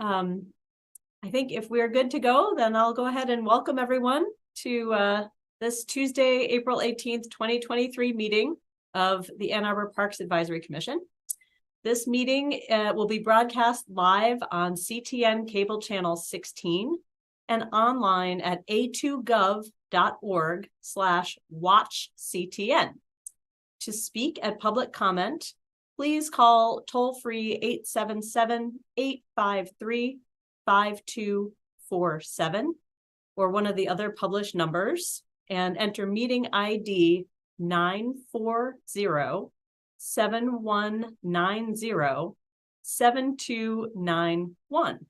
I think if we're good to go, then I'll go ahead and welcome everyone to this Tuesday, April 18th, 2023 meeting of the Ann Arbor Parks Advisory Commission. This meeting will be broadcast live on CTN Cable Channel 16 and online at a2gov.org/watchctn. To speak at public comment, please call toll-free 877-853-5247 or one of the other published numbers and enter meeting ID 940-7190-7291.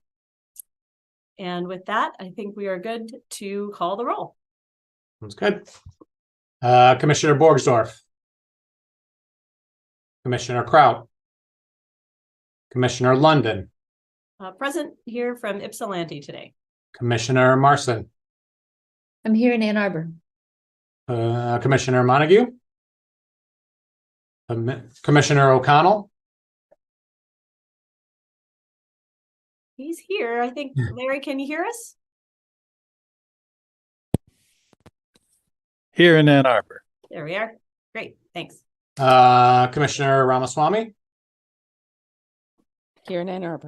And with that, I think we are good to call the roll. That's good. Commissioner Borgsdorf. Commissioner Kraut. Commissioner London. Present here from Ypsilanti today. Commissioner Marson. I'm here in Ann Arbor. Commissioner Montague. Commissioner O'Connell. He's here. I think, Larry, can you hear us? Here in Ann Arbor. There we are. Great. Thanks. Commissioner Ramaswamy. Here in Ann Arbor.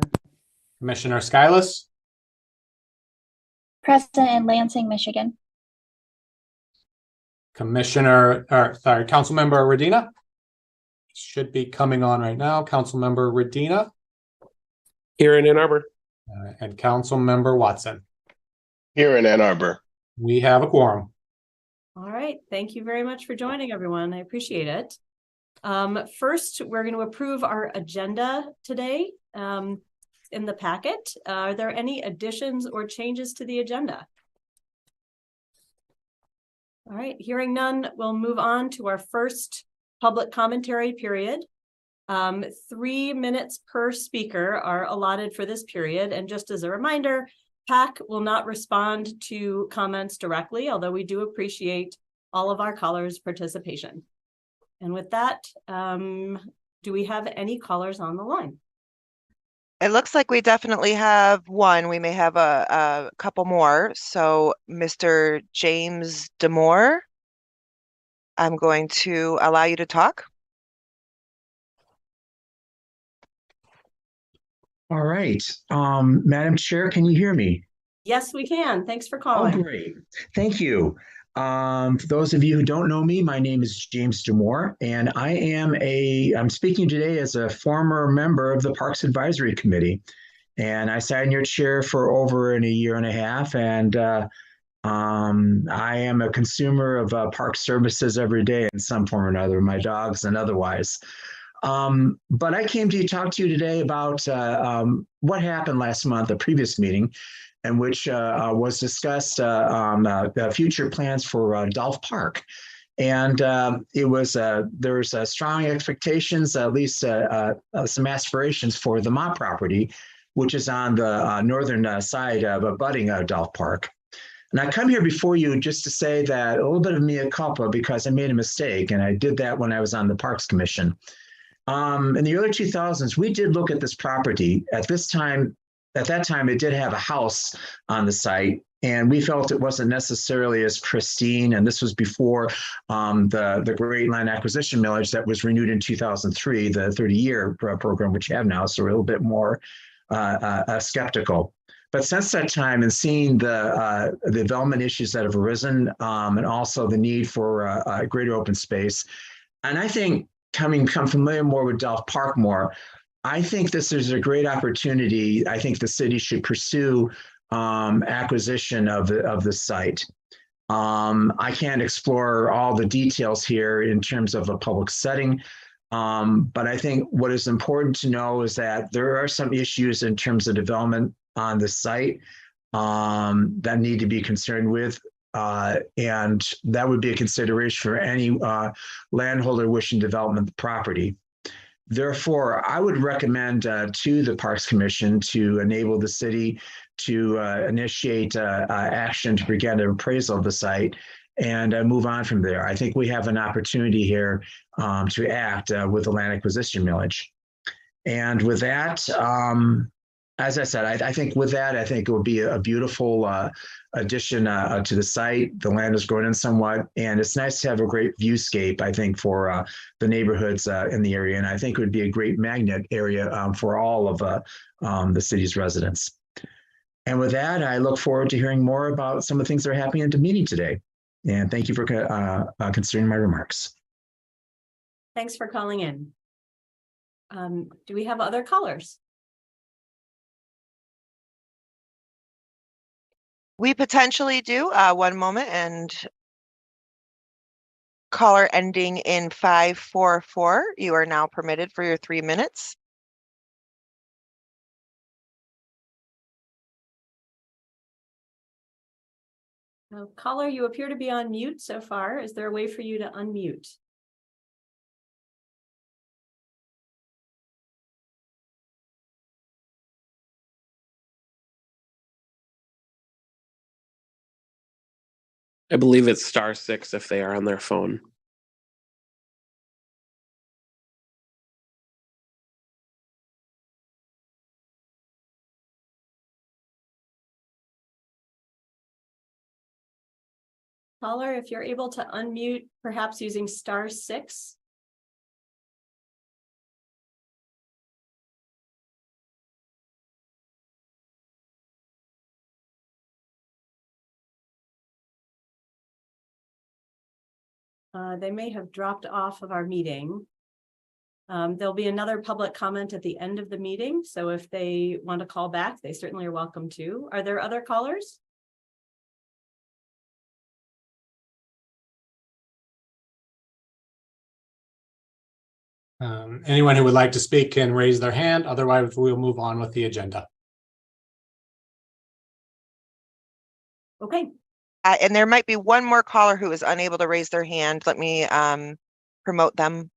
Commissioner Skyless. Present in Lansing, Michigan. Councilmember Radina. Should be coming on right now. Councilmember Radina. Here in Ann Arbor. And Councilmember Watson. Here in Ann Arbor. We have a quorum. All right. Thank you very much for joining, everyone. I appreciate it. First, we're going to approve our agenda today in the packet. Are there any additions or changes to the agenda? All right. Hearing none, we'll move on to our first public commentary period. 3 minutes per speaker are allotted for this period. And just as a reminder, PAC will not respond to comments directly, although we do appreciate all of our callers' participation. And with that, do we have any callers on the line? It looks like we definitely have one. We may have a couple more. So Mr. James Damore, I'm going to allow you to talk. All right. Madam Chair, can you hear me? Yes, we can. Thanks for Oh, calling. great. Thank you. For those of you who don't know me, my name is James Damore, and I'm speaking today as a former member of the Parks Advisory Committee. And I sat in your chair for over a year and a half, and I am a consumer of park services every day in some form or another, my dogs and otherwise. But I came to talk to you today about what happened last month, the previous meeting, in which was discussed future plans for Dolph Park. And there was strong expectations, at least some aspirations for the Mott property, which is on the northern side of abutting Dolph Park. And I come here before you just to say that a little bit of mea culpa, because I made a mistake, and I did that when I was on the Parks Commission. In the early 2000s, we did look at this property. At that time, it did have a house on the site, and we felt it wasn't necessarily as pristine. And this was before the Great Land Acquisition Millage that was renewed in 2003, the 30-year program, which you have now, so we're a little bit more skeptical. But since that time, and seeing the development issues that have arisen, and also the need for a greater open space, and I think become familiar more with Dolph Park more, I think this is a great opportunity. I think the city should pursue acquisition of the site. I can't explore all the details here in terms of a public setting, but I think what is important to know is that there are some issues in terms of development on the site that need to be concerned with. And that would be a consideration for any landholder wishing to develop the property. Therefore, I would recommend to the Parks Commission to enable the city to initiate action to begin an appraisal of the site and move on from there. I think we have an opportunity here to act with the land acquisition millage. And with that, as I said, I think with that, I think it would be a beautiful addition to the site. The land is growing in somewhat, and it's nice to have a great viewscape, I think, for the neighborhoods in the area. And I think it would be a great magnet area for all of the city's residents. And with that, I look forward to hearing more about some of the things that are happening at the meeting today. And thank you for considering my remarks. Thanks for calling in. Do we have other callers? We potentially do. One moment, and caller ending in 544, you are now permitted for your 3 minutes. Caller, you appear to be on mute so far. Is there a way for you to unmute? I believe it's *6 if they are on their phone. Caller, if you're able to unmute, perhaps using *6. They may have dropped off of our meeting. There'll be another public comment at the end of the meeting, so if they want to call back, they certainly are welcome to. Are there other callers? Anyone who would like to speak can raise their hand. Otherwise, we'll move on with the agenda. Okay. And there might be one more caller who is unable to raise their hand. Let me promote them.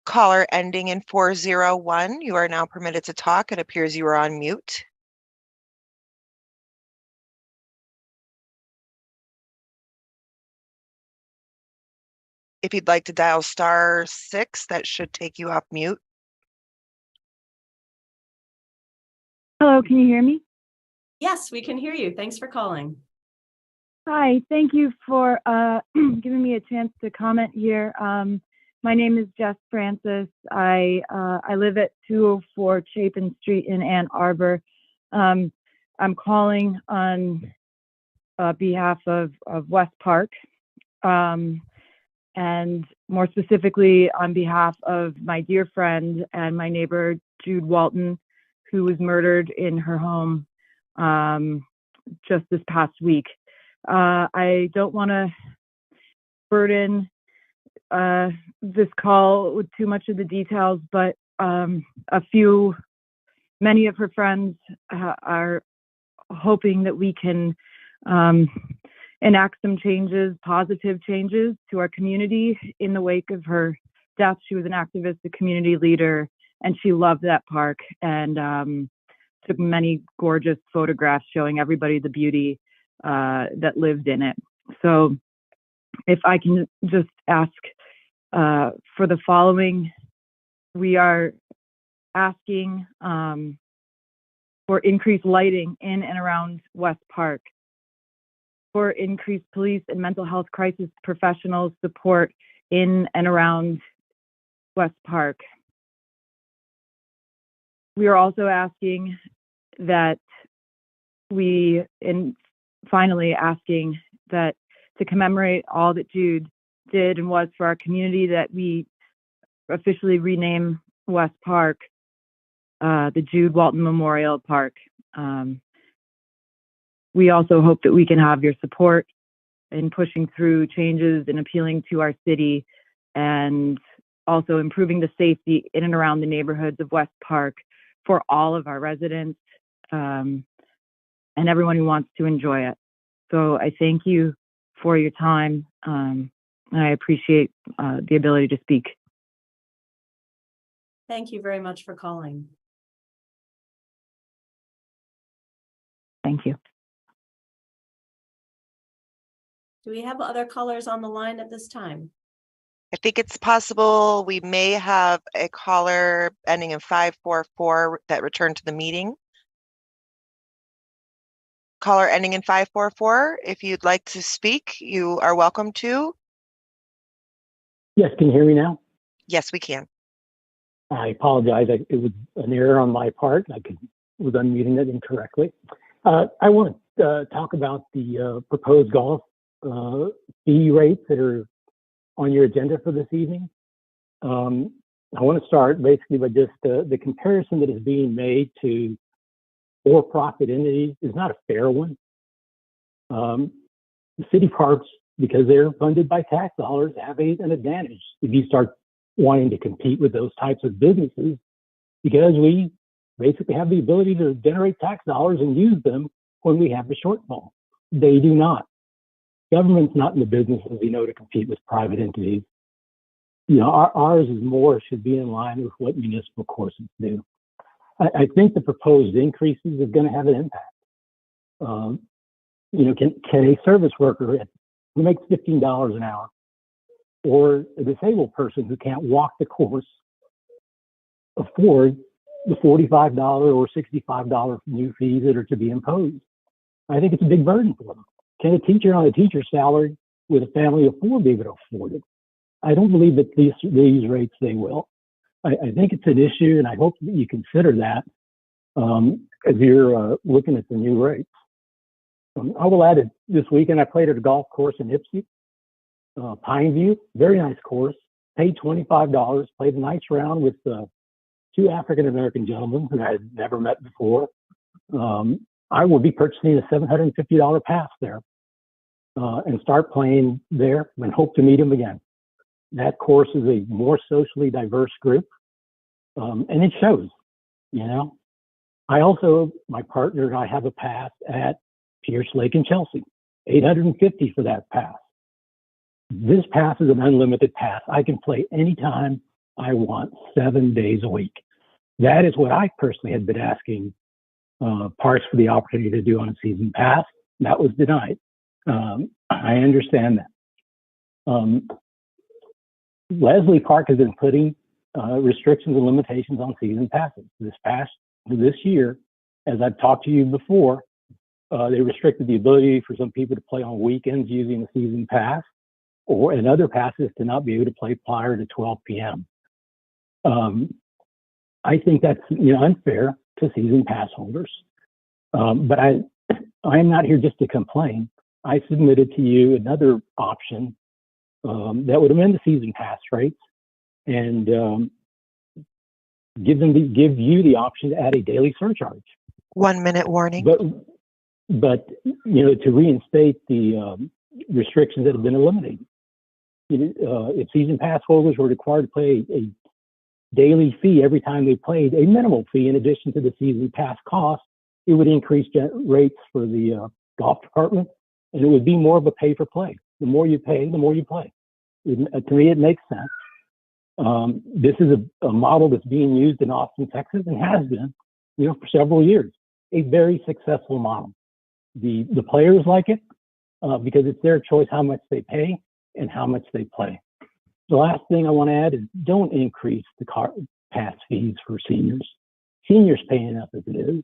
Caller ending in 401, you are now permitted to talk. It appears you are on mute. If you'd like to dial *6, that should take you off mute. Hello, can you hear me? Yes, we can hear you. Thanks for calling. Hi, thank you for giving me a chance to comment here. My name is Jess Francis. I live at 204 Chapin Street in Ann Arbor. I'm calling on behalf of West Park, and more specifically on behalf of my dear friend and my neighbor, Jude Walton, who was murdered in her home just this past week. I don't want to burden this call with too much of the details, but many of her friends are hoping that we can enact some changes, positive changes to our community in the wake of her death. She was an activist, a community leader, and she loved that park and took many gorgeous photographs showing everybody the beauty that lived in it. So if I can just ask for the following, we are asking for increased lighting in and around West Park, for increased police and mental health crisis professionals support in and around West Park. We are also asking that finally asking that to commemorate all that Jude did and was for our community, that we officially rename West Park the Jude Walton Memorial Park. We also hope that we can have your support in pushing through changes and appealing to our city, and also improving the safety in and around the neighborhoods of West Park for all of our residents and everyone who wants to enjoy it. So I thank you for your time, and I appreciate the ability to speak. Thank you very much for calling. Thank you. Do we have other callers on the line at this time? I think it's possible we may have a caller ending in 544 that returned to the meeting. Caller ending in 544, if you'd like to speak, you are welcome to. Yes, can you hear me now? Yes, we can. I apologize. It was an error on my part. Was unmuting it incorrectly. I want to talk about the proposed golf fee rates that are on your agenda for this evening. I want to start basically by just the comparison that is being made to for-profit entities is not a fair one. The city parks, because they're funded by tax dollars, have an advantage if you start wanting to compete with those types of businesses, because we basically have the ability to generate tax dollars and use them when we have a shortfall. They do not. Government's not in the business, as you know, to compete with private entities. You know, ours is more, should be in line with what municipal courses do. I think the proposed increases are going to have an impact. You know, can a service worker who makes $15 an hour, or a disabled person who can't walk the course, afford the $45 or $65 new fees that are to be imposed? I think it's a big burden for them. Can a teacher on a teacher's salary with a family of four be able to afford it? I don't believe that these rates they will. I think it's an issue, and I hope that you consider that as you're looking at the new rates. I will add it this weekend. I played at a golf course in Ipsy, Pineview, very nice course. Paid $25, played a nice round with two African-American gentlemen who I had never met before. I will be purchasing a $750 pass there and start playing there and hope to meet them again. That course is a more socially diverse group, and it shows, you know. My partner and I have a pass at Pierce Lake in Chelsea, $850 for that pass. This pass is an unlimited pass. I can play anytime I want, 7 days a week. That is what I personally had been asking Parks for the opportunity to do on a season pass. That was denied. I understand that. Leslie Park has been putting restrictions and limitations on season passes. This year, as I've talked to you before, they restricted the ability for some people to play on weekends using a season pass, and other passes to not be able to play prior to 12 p.m. I think that's unfair to season pass holders. But I am not here just to complain. I submitted to you another option that would amend the season pass rates and give you the option to add a daily surcharge. 1 minute warning. But to reinstate the restrictions that have been eliminated. If season pass holders were required to pay a daily fee every time they played, a minimal fee in addition to the season pass cost, it would increase rates for the golf department, and it would be more of a pay for play. The more you pay, the more you play. To me, it makes sense. This is a model that's being used in Austin, Texas, and has been, for several years. A very successful model. The players like it because it's their choice how much they pay and how much they play. The last thing I want to add is don't increase the pass fees for seniors. Seniors pay enough as it is.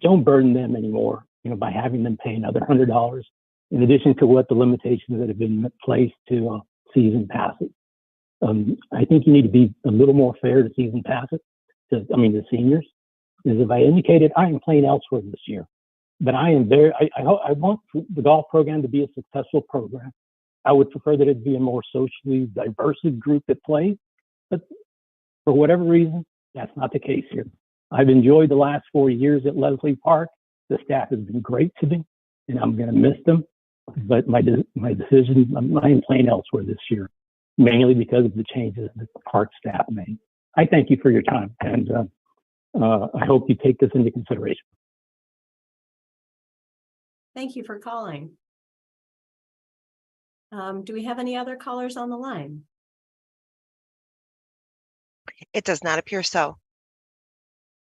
Don't burden them anymore, by having them pay another $100 in addition to what the limitations that have been placed to season passes. I think you need to be a little more fair to season passes, the seniors. As if I indicated, I am playing elsewhere this year, but I want the golf program to be a successful program. I would prefer that it be a more socially diverse group that plays, but for whatever reason, that's not the case here. I've enjoyed the last 4 years at Leslie Park. The staff has been great to me, and I'm going to miss them. But my decision, I am playing elsewhere this year, mainly because of the changes that the park staff made. I thank you for your time, and I hope you take this into consideration. Thank you for calling. Do we have any other callers on the line? It does not appear so.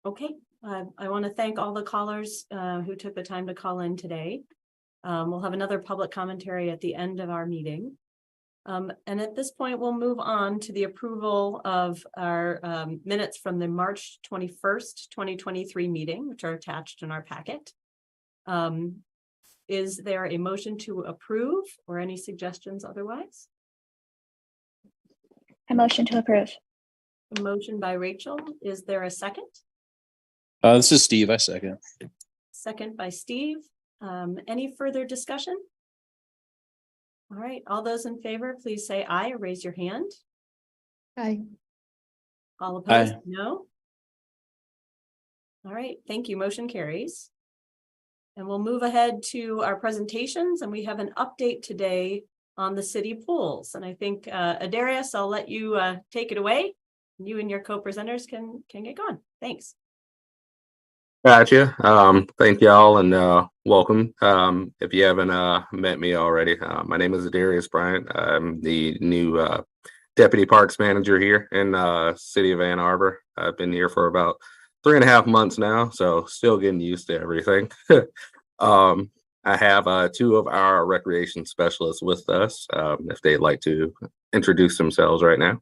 Okay, I want to thank all the callers who took the time to call in today. We'll have another public commentary at the end of our meeting. And at this point, we'll move on to the approval of our minutes from the March 21st, 2023 meeting, which are attached in our packet. Is there a motion to approve or any suggestions otherwise? I motion to approve. A motion by Rachel. Is there a second? This is Steve. I second. Second by Steve. Any further discussion? All right, all those in favor, please say aye or raise your hand. Aye. All opposed, Aye. no. All right, thank you. Motion carries. And we'll move ahead to our presentations, and we have an update today on the city pools. And I think Adarius, I'll let you take it away. You and your co-presenters can get going. Thanks. Gotcha. Thank y'all and welcome. If you haven't met me already, my name is Adarius Bryant. I'm the new Deputy Parks Manager here in City of Ann Arbor. I've been here for about 3.5 months now, so still getting used to everything. I have 2 of our recreation specialists with us, if they'd like to introduce themselves right now.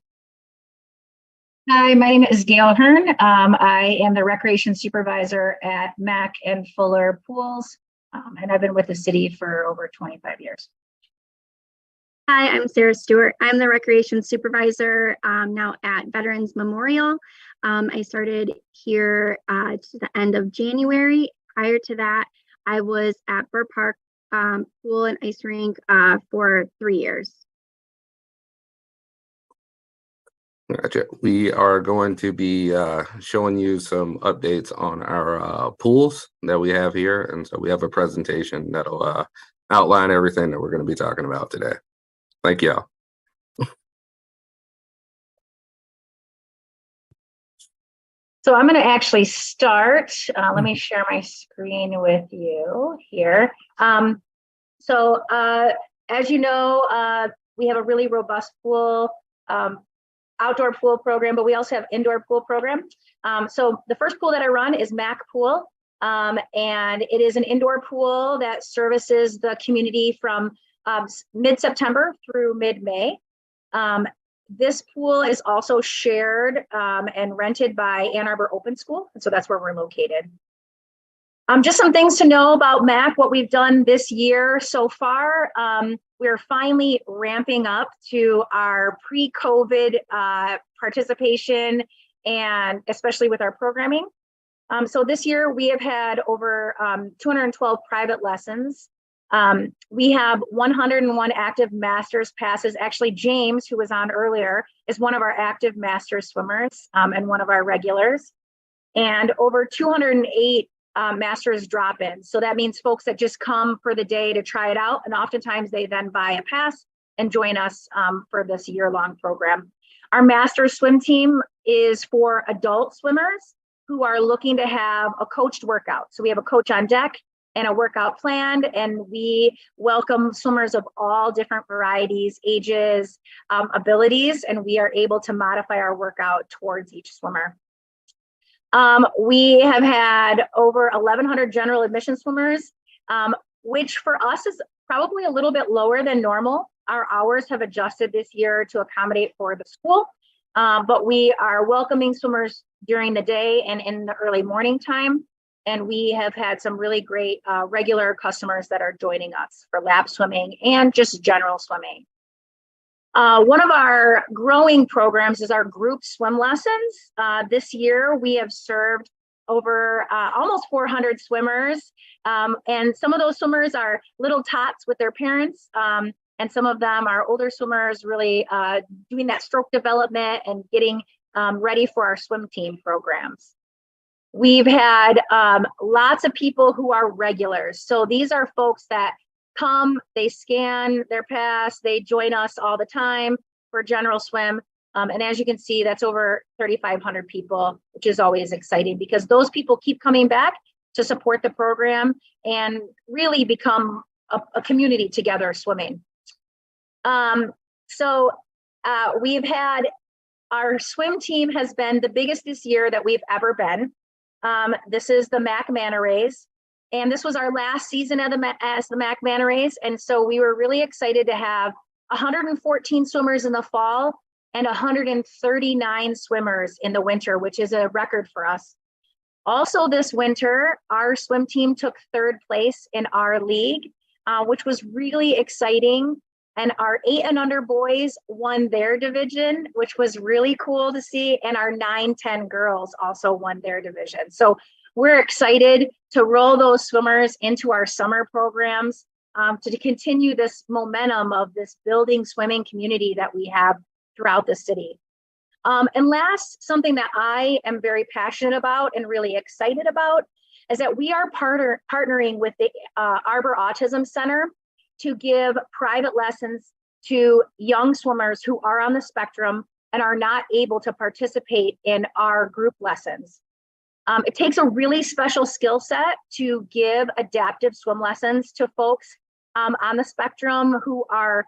Hi, my name is Gail Hearn. I am the recreation supervisor at Mack and Fuller Pools, and I've been with the city for over 25 years. Hi, I'm Sarah Stewart. I'm the recreation supervisor now at Veterans Memorial. I started here to the end of January. Prior to that, I was at Arbor Park Pool and Ice Rink for 3 years. Gotcha. We are going to be showing you some updates on our pools that we have here. And so we have a presentation that'll outline everything that we're going to be talking about today. Thank y'all. So I'm going to actually start. Let me share my screen with you here. So as you know, we have a really robust pool, outdoor pool program, but we also have indoor pool program. So the first pool that I run is Mack Pool, and it is an indoor pool that services the community from mid-September through mid-May. This pool is also shared and rented by Ann Arbor Open School, and so that's where we're located. Just some things to know about Mack, what we've done this year so far. We're finally ramping up to our pre-COVID participation, and especially with our programming. So this year we have had over 212 private lessons. We have 101 active master's passes. Actually, James, who was on earlier, is one of our active master swimmers and one of our regulars. And over 208 masters drop-ins. So that means folks that just come for the day to try it out. And oftentimes they then buy a pass and join us for this year-long program. Our master swim team is for adult swimmers who are looking to have a coached workout. So we have a coach on deck and a workout planned, and we welcome swimmers of all different varieties, ages, abilities, and we are able to modify our workout towards each swimmer. We have had over 1,100 general admission swimmers, which for us is probably a little bit lower than normal. Our hours have adjusted this year to accommodate for the school, but we are welcoming swimmers during the day and in the early morning time. And we have had some really great regular customers that are joining us for lap swimming and just general swimming. One of our growing programs is our group swim lessons. This year, we have served over almost 400 swimmers. And some of those swimmers are little tots with their parents. And some of them are older swimmers really doing that stroke development and getting ready for our swim team programs. We've had lots of people who are regulars. So these are folks that come, they scan their pass, they join us all the time for general swim. And as you can see, that's over 3,500 people, which is always exciting because those people keep coming back to support the program and really become a community together swimming. We've had, our swim team has been the biggest this year that we've ever been. This is the Mack Manta Rays, and this was our last season as the Mack Manta Rays, and so we were really excited to have 114 swimmers in the fall, and 139 swimmers in the winter, which is a record for us. Also this winter, our swim team took 3rd place in our league, which was really exciting. And our 8 and under boys won their division, which was really cool to see. And our 9-10 girls also won their division. So we're excited to roll those swimmers into our summer programs to continue this momentum of this building swimming community that we have throughout the city. And last, something that I am very passionate about and really excited about is that we are partnering with the Arbor Autism Center to give private lessons to young swimmers who are on the spectrum and are not able to participate in our group lessons. It takes a really special skill set to give adaptive swim lessons to folks on the spectrum who are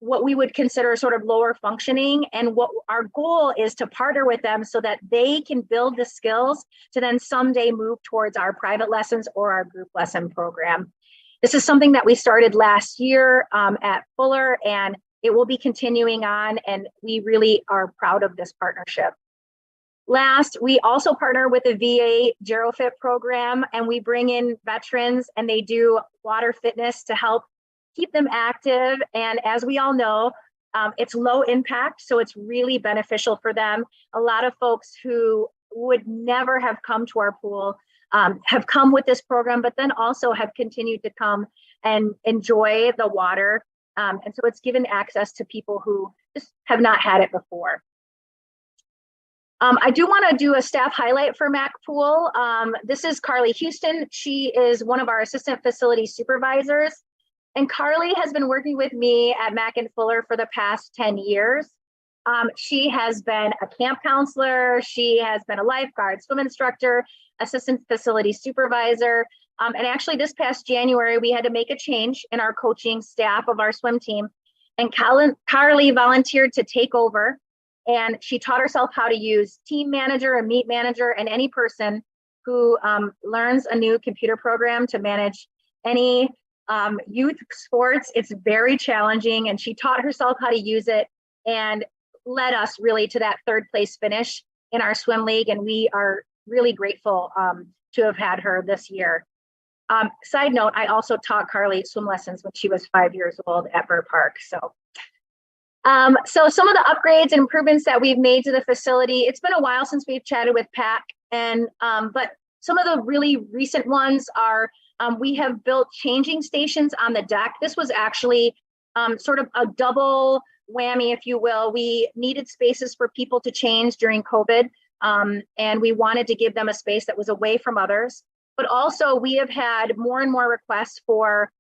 what we would consider sort of lower functioning. And what our goal is to partner with them so that they can build the skills to then someday move towards our private lessons or our group lesson program. This is something that we started last year at Fuller, and it will be continuing on, and we really are proud of this partnership. Last, we also partner with the VA GeroFit program, and we bring in veterans and they do water fitness to help keep them active. And as we all know, it's low impact, so it's really beneficial for them. A lot of folks who would never have come to our pool have come with this program, but then also have continued to come and enjoy the water. And so it's given access to people who just have not had it before. I do want to do a staff highlight for Mac Pool. This is Carly Houston. She is one of our assistant facility supervisors. And Carly has been working with me at Mac and Fuller for the past 10 years. She has been a camp counselor. She has been a lifeguard, swim instructor, assistant facility supervisor. And actually this past January, we had to make a change in our coaching staff of our swim team. And Carly volunteered to take over. And she taught herself how to use Team Manager and Meet Manager and any person who learns a new computer program to manage any youth sports. It's very challenging, and she taught herself how to use it and led us really to that 3rd place finish in our swim league. And we are really grateful to have had her this year. Side note, I also taught Carly swim lessons when she was 5 years old at Burr Park. So some of the upgrades and improvements that we've made to the facility, it's been a while since we've chatted with Pat, and but some of the really recent ones are we have built changing stations on the deck. This was actually sort of a double whammy, if you will. We needed spaces for people to change during COVID, and we wanted to give them a space that was away from others. But also we have had more and more requests for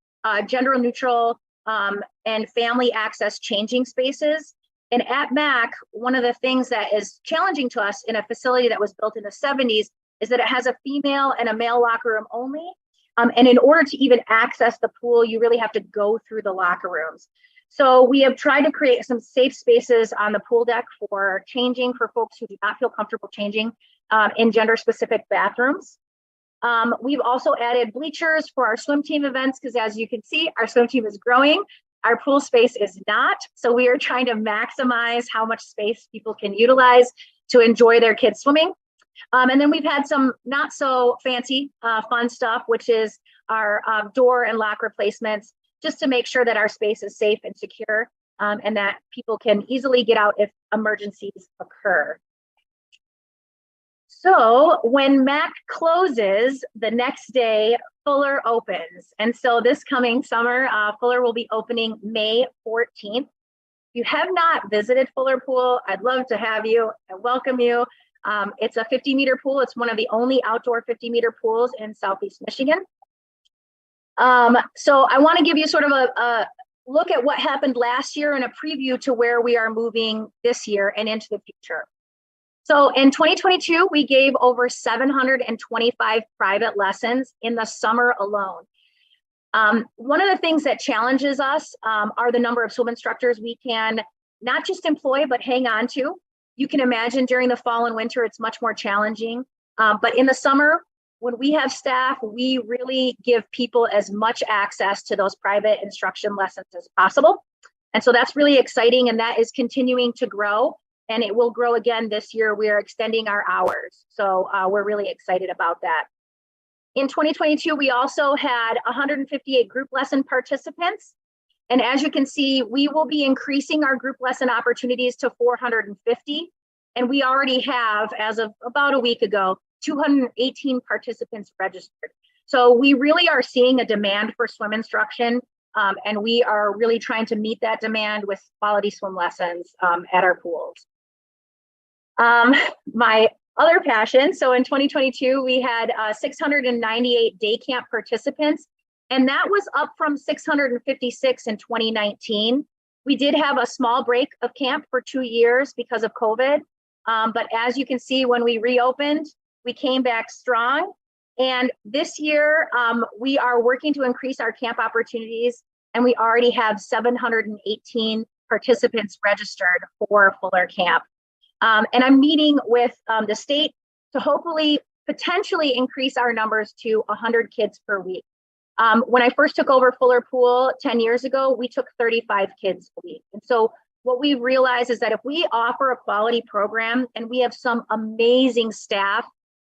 gender neutral and family access changing spaces. And at MAC, one of the things that is challenging to us in a facility that was built in the 70s is that it has a female and a male locker room only. And in order to even access the pool, you really have to go through the locker rooms. So we have tried to create some safe spaces on the pool deck for changing for folks who do not feel comfortable changing in gender specific bathrooms. We've also added bleachers for our swim team events, because as you can see, our swim team is growing. Our pool space is not. So we are trying to maximize how much space people can utilize to enjoy their kids swimming. And then we've had some not so fancy fun stuff, which is our door and lock replacements, just to make sure that our space is safe and secure and that people can easily get out if emergencies occur. So when MAC closes, the next day, Fuller opens. And so this coming summer, Fuller will be opening May 14th. If you have not visited Fuller Pool, I'd love to have you and welcome you. It's a 50-meter pool. It's one of the only outdoor 50-meter pools in Southeast Michigan. So I want to give you sort of a look at what happened last year and a preview to where we are moving this year and into the future. So in 2022, we gave over 725 private lessons in the summer alone. One of the things that challenges us are the number of swim instructors we can not just employ, but hang on to. You can imagine during the fall and winter, it's much more challenging. But in the summer, when we have staff, we really give people as much access to those private instruction lessons as possible. And so that's really exciting, and that is continuing to grow, and it will grow again this year. We are extending our hours. So we're really excited about that. In 2022, we also had 158 group lesson participants. And as you can see, we will be increasing our group lesson opportunities to 450. And we already have, as of about a week ago, 218 participants registered. So we really are seeing a demand for swim instruction, and we are really trying to meet that demand with quality swim lessons at our pools. My other passion, so in 2022, we had 698 day camp participants, and that was up from 656 in 2019. We did have a small break of camp for 2 years because of COVID, but as you can see, when we reopened, we came back strong. And this year, we are working to increase our camp opportunities, and we already have 718 participants registered for Fuller Camp. And I'm meeting with the state to hopefully potentially increase our numbers to 100 kids per week. When I first took over Fuller Pool 10 years ago, we took 35 kids a week. And so what we realized is that if we offer a quality program and we have some amazing staff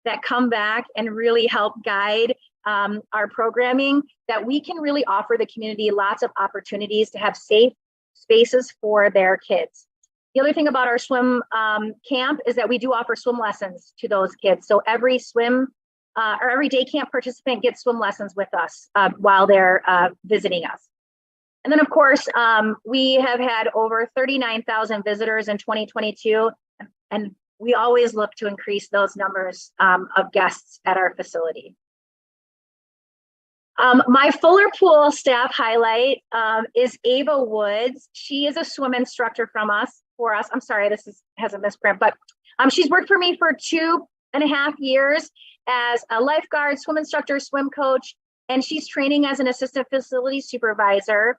that come back and really help guide our programming, that we can really offer the community lots of opportunities to have safe spaces for their kids. The other thing about our swim camp is that we do offer swim lessons to those kids. So every swim or every day camp participant gets swim lessons with us while they're visiting us. And then of course, we have had over 39,000 visitors in 2022, and we always look to increase those numbers of guests at our facility. My Fuller Pool staff highlight is Ava Woods. She is a swim instructor for us. I'm sorry, has a misprint, but she's worked for me for 2.5 years as a lifeguard, swim instructor, swim coach, and she's training as an assistant facility supervisor.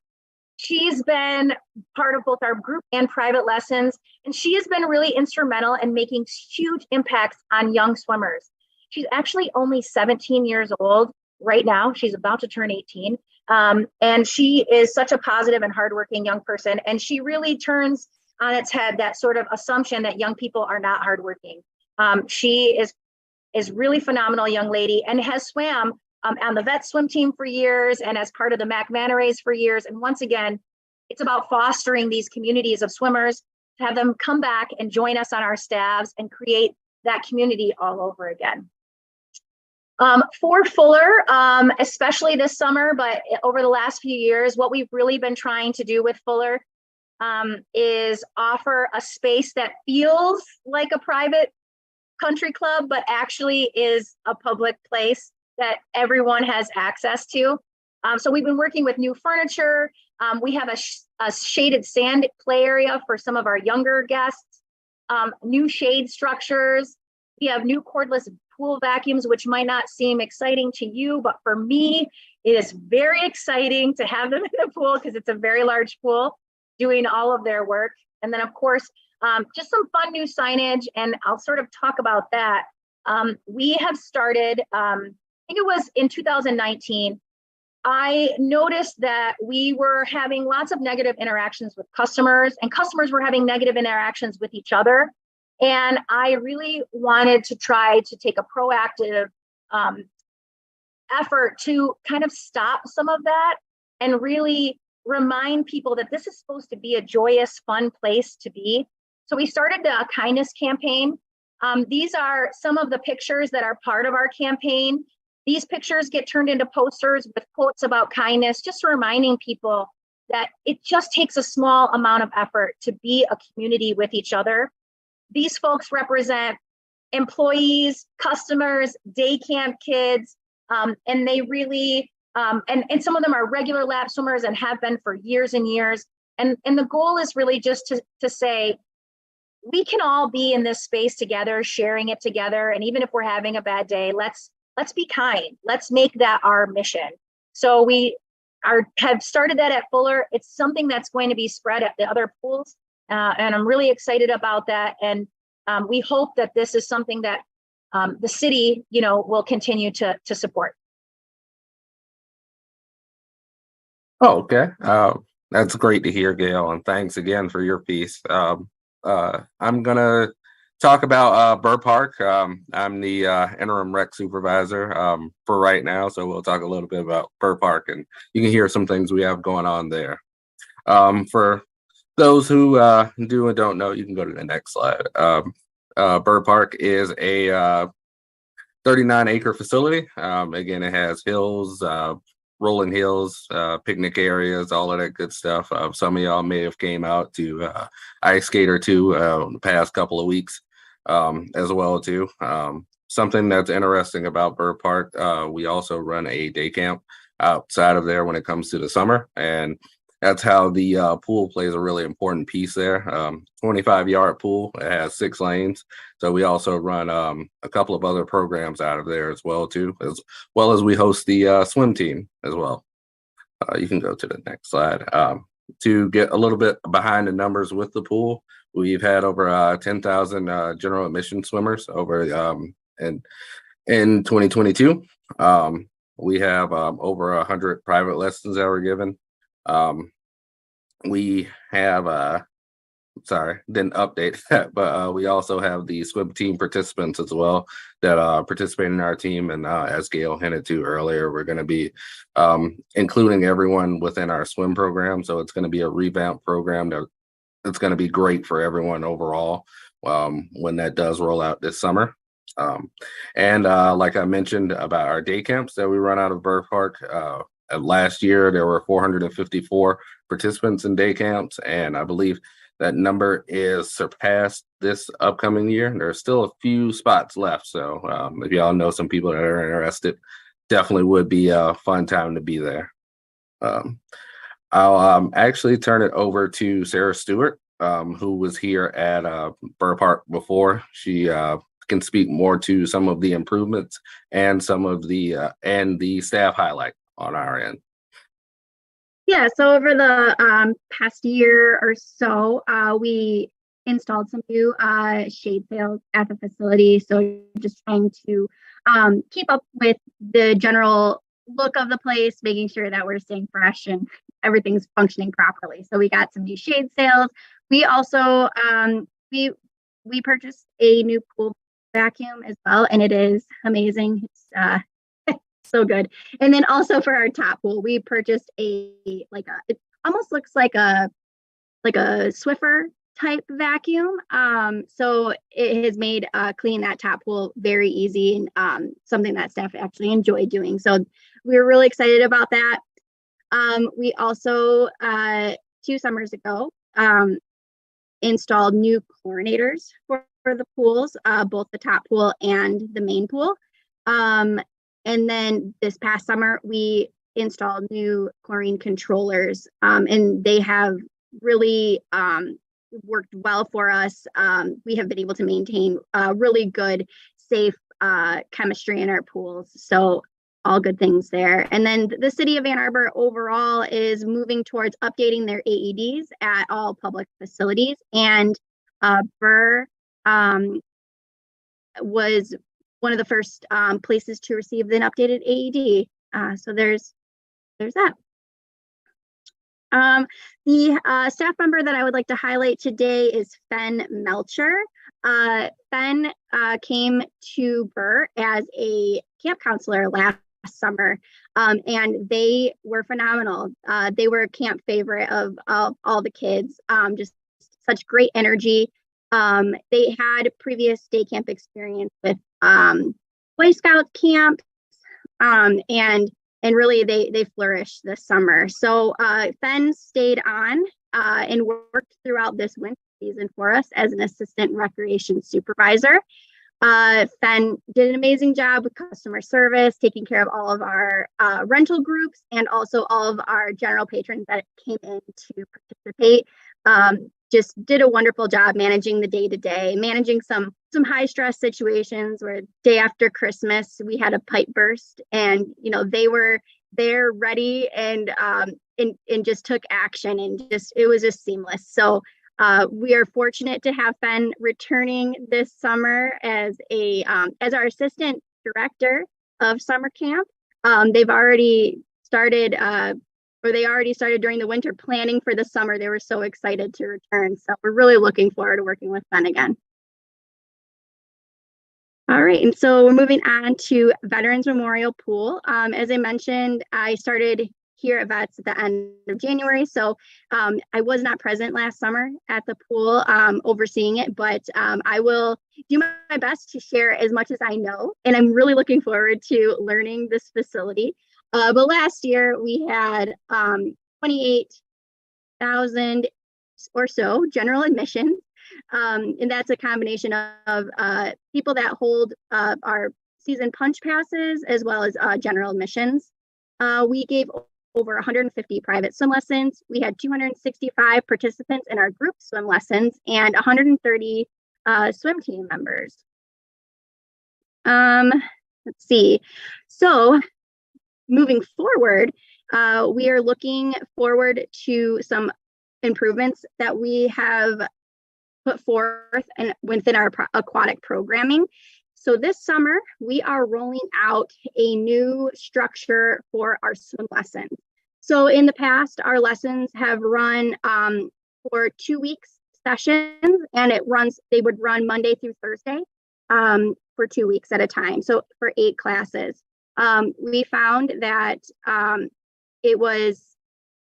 She's been part of both our group and private lessons, and she has been really instrumental in making huge impacts on young swimmers. She's actually only 17 years old right now. She's about to turn 18. And she is such a positive and hardworking young person. And she really turns on its head that sort of assumption that young people are not hardworking. She is really phenomenal young lady and has swam on the vet swim team for years and as part of the Mac Manta Rays for years. And once again, it's about fostering these communities of swimmers to have them come back and join us on our staffs and create that community all over again. For Fuller, especially this summer, but over the last few years, what we've really been trying to do with Fuller is offer a space that feels like a private country club, but actually is a public place that everyone has access to. So we've been working with new furniture. We have a shaded sand play area for some of our younger guests, new shade structures. We have new cordless pool vacuums, which might not seem exciting to you, but for me, it is very exciting to have them in the pool because it's a very large pool doing all of their work. And then of course, just some fun new signage, and I'll sort of talk about that. We have started, I think it was in 2019, I noticed that we were having lots of negative interactions with customers, and customers were having negative interactions with each other. And I really wanted to try to take a proactive effort to kind of stop some of that and really remind people that this is supposed to be a joyous, fun place to be. So we started the kindness campaign. These are some of the pictures that are part of our campaign. These pictures get turned into posters with quotes about kindness, just reminding people that it just takes a small amount of effort to be a community with each other. These folks represent employees, customers, day camp kids, and they really, and some of them are regular lap swimmers and have been for years and years. And the goal is really just to say, we can all be in this space together, sharing it together. And even if we're having a bad day, let's be kind. Let's make that our mission. So we have started that at Fuller. It's something that's going to be spread at the other pools. And I'm really excited about that. And we hope that this is something that the city, will continue to support. Oh, okay. That's great to hear, Gail, and thanks again for your piece. I'm gonna talk about Burr Park. I'm the interim rec supervisor for right now, so we'll talk a little bit about Burr Park, and you can hear some things we have going on there. For those who do and don't know, you can go to the next slide. Burr Park is a 39-acre facility. Again, it has hills, rolling hills, picnic areas, all of that good stuff. Some of y'all may have came out to ice skate or two the past couple of weeks as well too. Something that's interesting about Burr Park, we also run a day camp outside of there when it comes to the summer, and that's how the pool plays a really important piece there. 25-yard pool. It has 6 lanes. So we also run a couple of other programs out of there as well too, as well as we host the swim team as well. You can go to the next slide. To get a little bit behind the numbers with the pool, we've had over 10,000 general admission swimmers over in 2022. We have over 100 private lessons that were given. We have sorry, didn't update that, but we also have the swim team participants as well that participate in our team. And as Gail hinted to earlier, we're going to be including everyone within our swim program. So it's going to be a revamped program that it's going to be great for everyone overall when that does roll out this summer. And like I mentioned about our day camps that we run out of Burr Park, last year there were 454 participants in day camps, and I believe that number is surpassed this upcoming year. There's still a few spots left, so if y'all know some people that are interested, definitely would be a fun time to be there. I'll actually turn it over to Sarah Stewart, who was here at Burr Park before. She can speak more to some of the improvements and some of the staff highlight on our end. Yeah, so over the past year or so, we installed some new shade sails at the facility. So just trying to keep up with the general look of the place, making sure that we're staying fresh and everything's functioning properly. So we got some new shade sails. We also we purchased a new pool vacuum as well, and it is amazing. It's so good. And then also for our top pool, we purchased it almost looks like a Swiffer type vacuum. So it has made cleaning that top pool very easy and something that staff actually enjoy doing. So we're really excited about that. We also 2 summers ago installed new chlorinators for the pools, both the top pool and the main pool. And then this past summer, we installed new chlorine controllers, and they have really worked well for us. We have been able to maintain really good, safe chemistry in our pools. So all good things there. And then the city of Ann Arbor overall is moving towards updating their AEDs at all public facilities. And Burr was one of the first places to receive an updated AED. So there's that. The staff member that I would like to highlight today is Fen Melcher. Fen came to Burr as a camp counselor last summer, and they were phenomenal. They were a camp favorite of all the kids, just such great energy. They had previous day camp experience with Boy Scout camps, and really they flourished this summer. So Fen stayed on and worked throughout this winter season for us as an assistant recreation supervisor. Fen did an amazing job with customer service, taking care of all of our rental groups and also all of our general patrons that came in to participate. Just did a wonderful job managing the day-to-day, managing some high stress situations where day after Christmas we had a pipe burst, and they were there ready and just took action, and it was just seamless. So we are fortunate to have Fen returning this summer as our assistant director of summer camp. They've already started or they already started during the winter planning for the summer. They were so excited to return. So we're really looking forward to working with Ben again. All right, and so we're moving on to Veterans Memorial Pool. As I mentioned, I started here at VETS at the end of January. So I was not present last summer at the pool overseeing it, but I will do my best to share as much as I know. And I'm really looking forward to learning this facility. But last year we had 28,000 or so general admissions. And that's a combination of people that hold our season punch passes as well as general admissions. We gave over 150 private swim lessons. We had 265 participants in our group swim lessons and 130 swim team members. Let's see. So moving forward, we are looking forward to some improvements that we have put forth and within our aquatic programming. So this summer, we are rolling out a new structure for our swim lessons. So in the past, our lessons have run for 2 weeks sessions, and they would run Monday through Thursday for 2 weeks at a time. So for 8 classes. We found that it was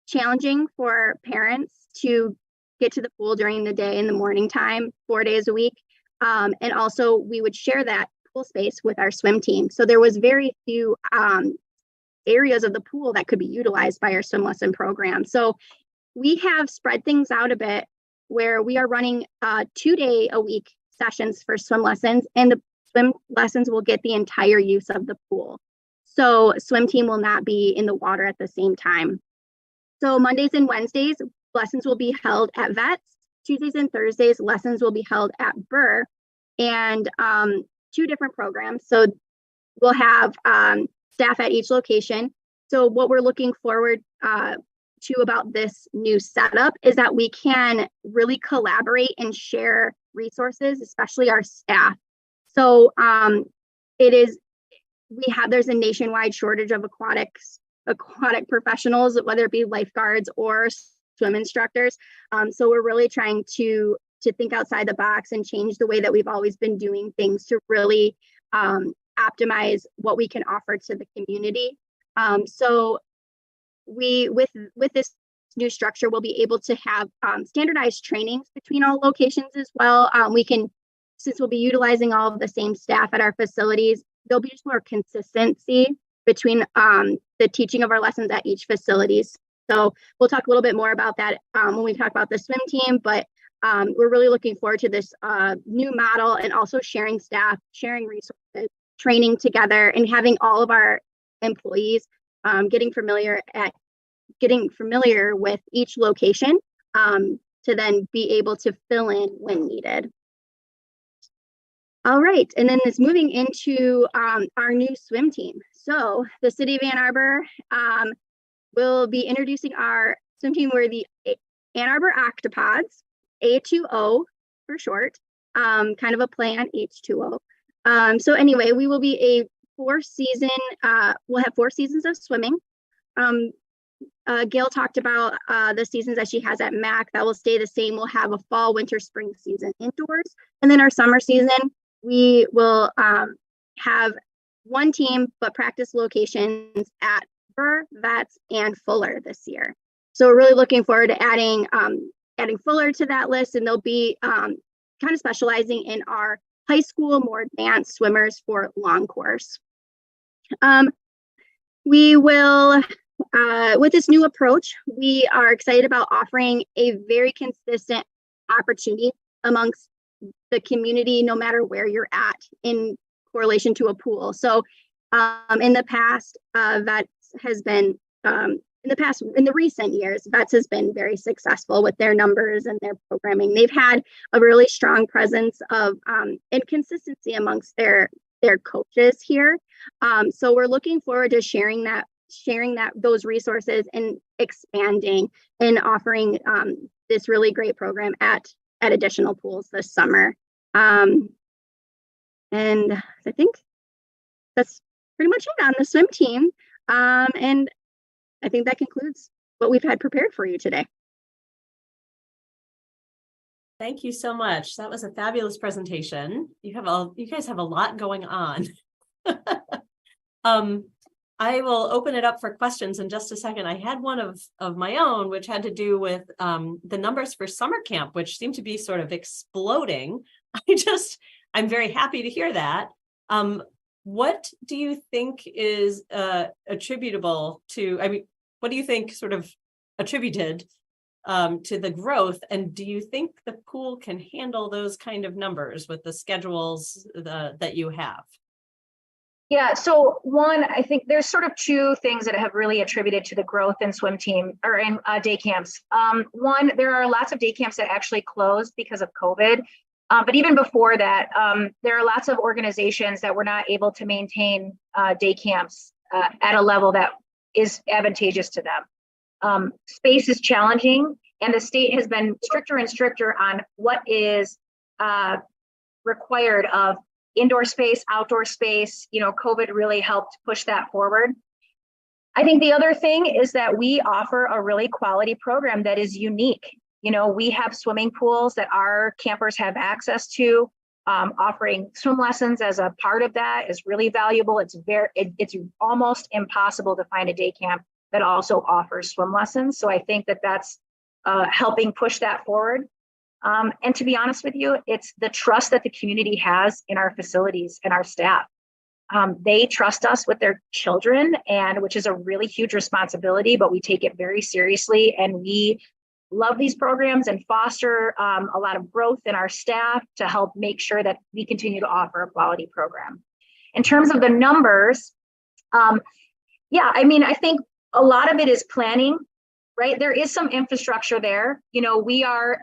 challenging for parents to get to the pool during the day in the morning time, 4 days a week. And also we would share that pool space with our swim team. So there was very few areas of the pool that could be utilized by our swim lesson program. So we have spread things out a bit where we are running 2-day-a-week sessions for swim lessons, and the swim lessons will get the entire use of the pool. So swim team will not be in the water at the same time. So Mondays and Wednesdays, lessons will be held at VETS. Tuesdays and Thursdays, lessons will be held at Arbor, and 2 different programs. So we'll have staff at each location. So what we're looking forward to about this new setup is that we can really collaborate and share resources, especially our staff. So there's a nationwide shortage of aquatic professionals, whether it be lifeguards or swim instructors. So we're really trying to think outside the box and change the way that we've always been doing things to really optimize what we can offer to the community. So with this new structure, we'll be able to have standardized trainings between all locations as well. Since we'll be utilizing all of the same staff at our facilities, there'll be just more consistency between the teaching of our lessons at each facilities. So we'll talk a little bit more about that when we talk about the swim team, but we're really looking forward to this new model, and also sharing staff, sharing resources, training together, and having all of our employees getting familiar with each location to then be able to fill in when needed. All right, and then it's moving into our new swim team. So the City of Ann Arbor will be introducing our swim team. We're the Ann Arbor Octopods, A2O for short, kind of a play on H2O. So anyway, we will be a we'll have 4 seasons of swimming. Gail talked about the seasons that she has at MAC. That will stay the same. We'll have a fall, winter, spring season indoors. And then our summer season, we will have 1 team, but practice locations at Arbor, VETS, and Fuller this year. So we're really looking forward to adding Fuller to that list, and they'll be kind of specializing in our high school, more advanced swimmers for long course. We will, with this new approach, we are excited about offering a very consistent opportunity amongst the community, no matter where you're at in correlation to a pool. So in the past, VETS has been, in the recent years, VETS has been very successful with their numbers and their programming. They've had a really strong presence of and consistency amongst their coaches here. So we're looking forward to sharing those resources and expanding and offering this really great program at additional pools this summer. And I think that's pretty much it on the swim team. And I think that concludes what we've had prepared for you today. Thank you so much. That was a fabulous presentation. You guys have a lot going on. I will open it up for questions in just a second. I had one of my own, which had to do with the numbers for summer camp, which seem to be sort of exploding. I'm very happy to hear that. What do you think is attributable to, what do you think sort of attributed to the growth? And do you think the pool can handle those kind of numbers with the schedules that you have? Yeah, so one, I think there's sort of two things that have really attributed to the growth in swim team or in day camps. One, there are lots of day camps that actually closed because of COVID. But even before that, there are lots of organizations that were not able to maintain day camps at a level that is advantageous to them. Space is challenging, and the state has been stricter and stricter on what is required of indoor space, outdoor space. COVID really helped push that forward. I think the other thing is that we offer a really quality program that is unique. We have swimming pools that our campers have access to. Offering swim lessons as a part of that is really valuable. It's almost impossible to find a day camp that also offers swim lessons. So I think that that's helping push that forward. And to be honest with you, it's the trust that the community has in our facilities and our staff. They trust us with their children, which is a really huge responsibility, but we take it very seriously, and we love these programs and foster a lot of growth in our staff to help make sure that we continue to offer a quality program. In terms of the numbers, I think a lot of it is planning. Right, there is some infrastructure there. We are.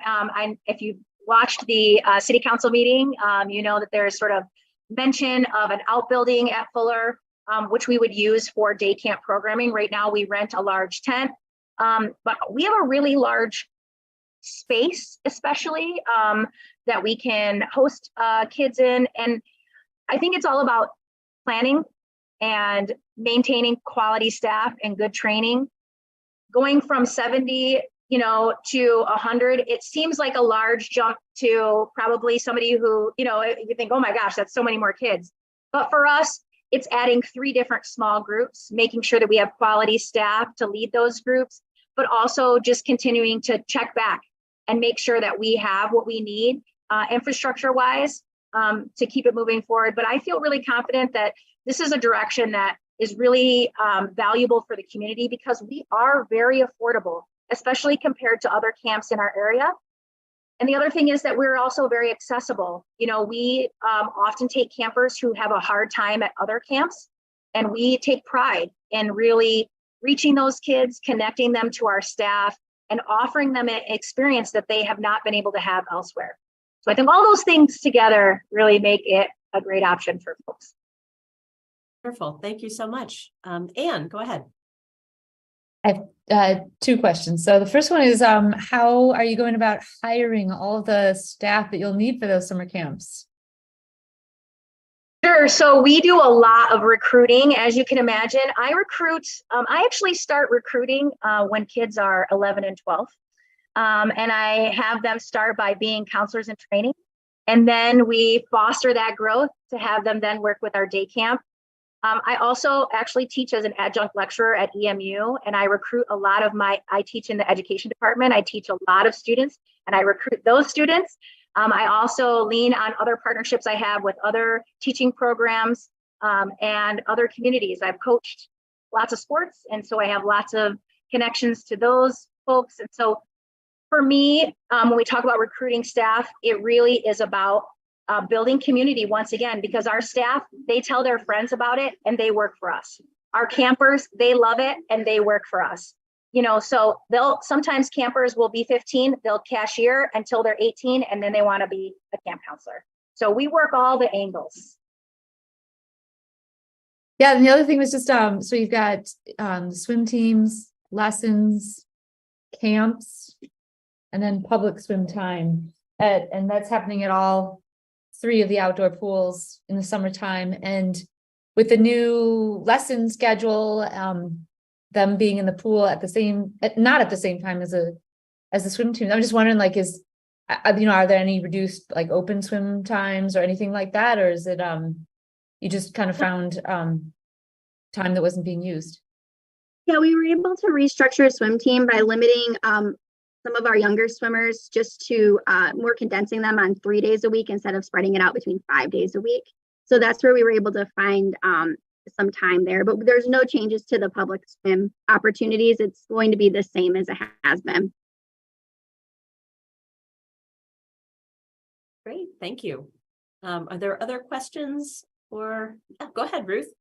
If you watched the city council meeting, that there's sort of mention of an outbuilding at Fuller, which we would use for day camp programming. Right now, we rent a large tent, but we have a really large space, especially that we can host kids in. And I think it's all about planning and maintaining quality staff and good training. Going from 70, to 100, it seems like a large jump to probably somebody who, you think, oh my gosh, that's so many more kids. But for us, it's adding 3 different small groups, making sure that we have quality staff to lead those groups, but also just continuing to check back and make sure that we have what we need infrastructure-wise to keep it moving forward. But I feel really confident that this is a direction that is really valuable for the community, because we are very affordable, especially compared to other camps in our area. And the other thing is that we're also very accessible. We often take campers who have a hard time at other camps, and we take pride in really reaching those kids, connecting them to our staff, and offering them an experience that they have not been able to have elsewhere. So I think all those things together really make it a great option for folks. Wonderful. Thank you so much. Anne, go ahead. I have 2 questions. So the first one is, how are you going about hiring all the staff that you'll need for those summer camps? Sure. So we do a lot of recruiting, as you can imagine. I actually start recruiting when kids are 11 and 12. And I have them start by being counselors in training. And then we foster that growth to have them then work with our day camp. I also actually teach as an adjunct lecturer at EMU, and I recruit a lot of I teach in the education department. I teach a lot of students, and I recruit those students. I also lean on other partnerships I have with other teaching programs and other communities. I've coached lots of sports, and so I have lots of connections to those folks. And so for me, when we talk about recruiting staff, it really is about building community once again, because our staff, they tell their friends about it and they work for us. Our campers, they love it and they work for us. So sometimes campers will be 15, they'll cashier until they're 18, and then they want to be a camp counselor. So we work all the angles. Yeah, and the other thing was just, so you've got swim teams, lessons, camps, and then public swim time. And that's happening at all 3 of the outdoor pools in the summertime. And with the new lesson schedule, them being in the pool at the same, not at the same time as the swim team. I'm just wondering, like, are there any reduced like open swim times or anything like that? Or is it, you just kind of found, time that wasn't being used? Yeah, we were able to restructure a swim team by limiting some of our younger swimmers just to more condensing them on 3 days a week instead of spreading it out between 5 days a week. So that's where we were able to find some time there. But there's no changes to the public swim opportunities. It's going to be the same as it has been. Great, thank you. Are there other questions or, go ahead, Ruth.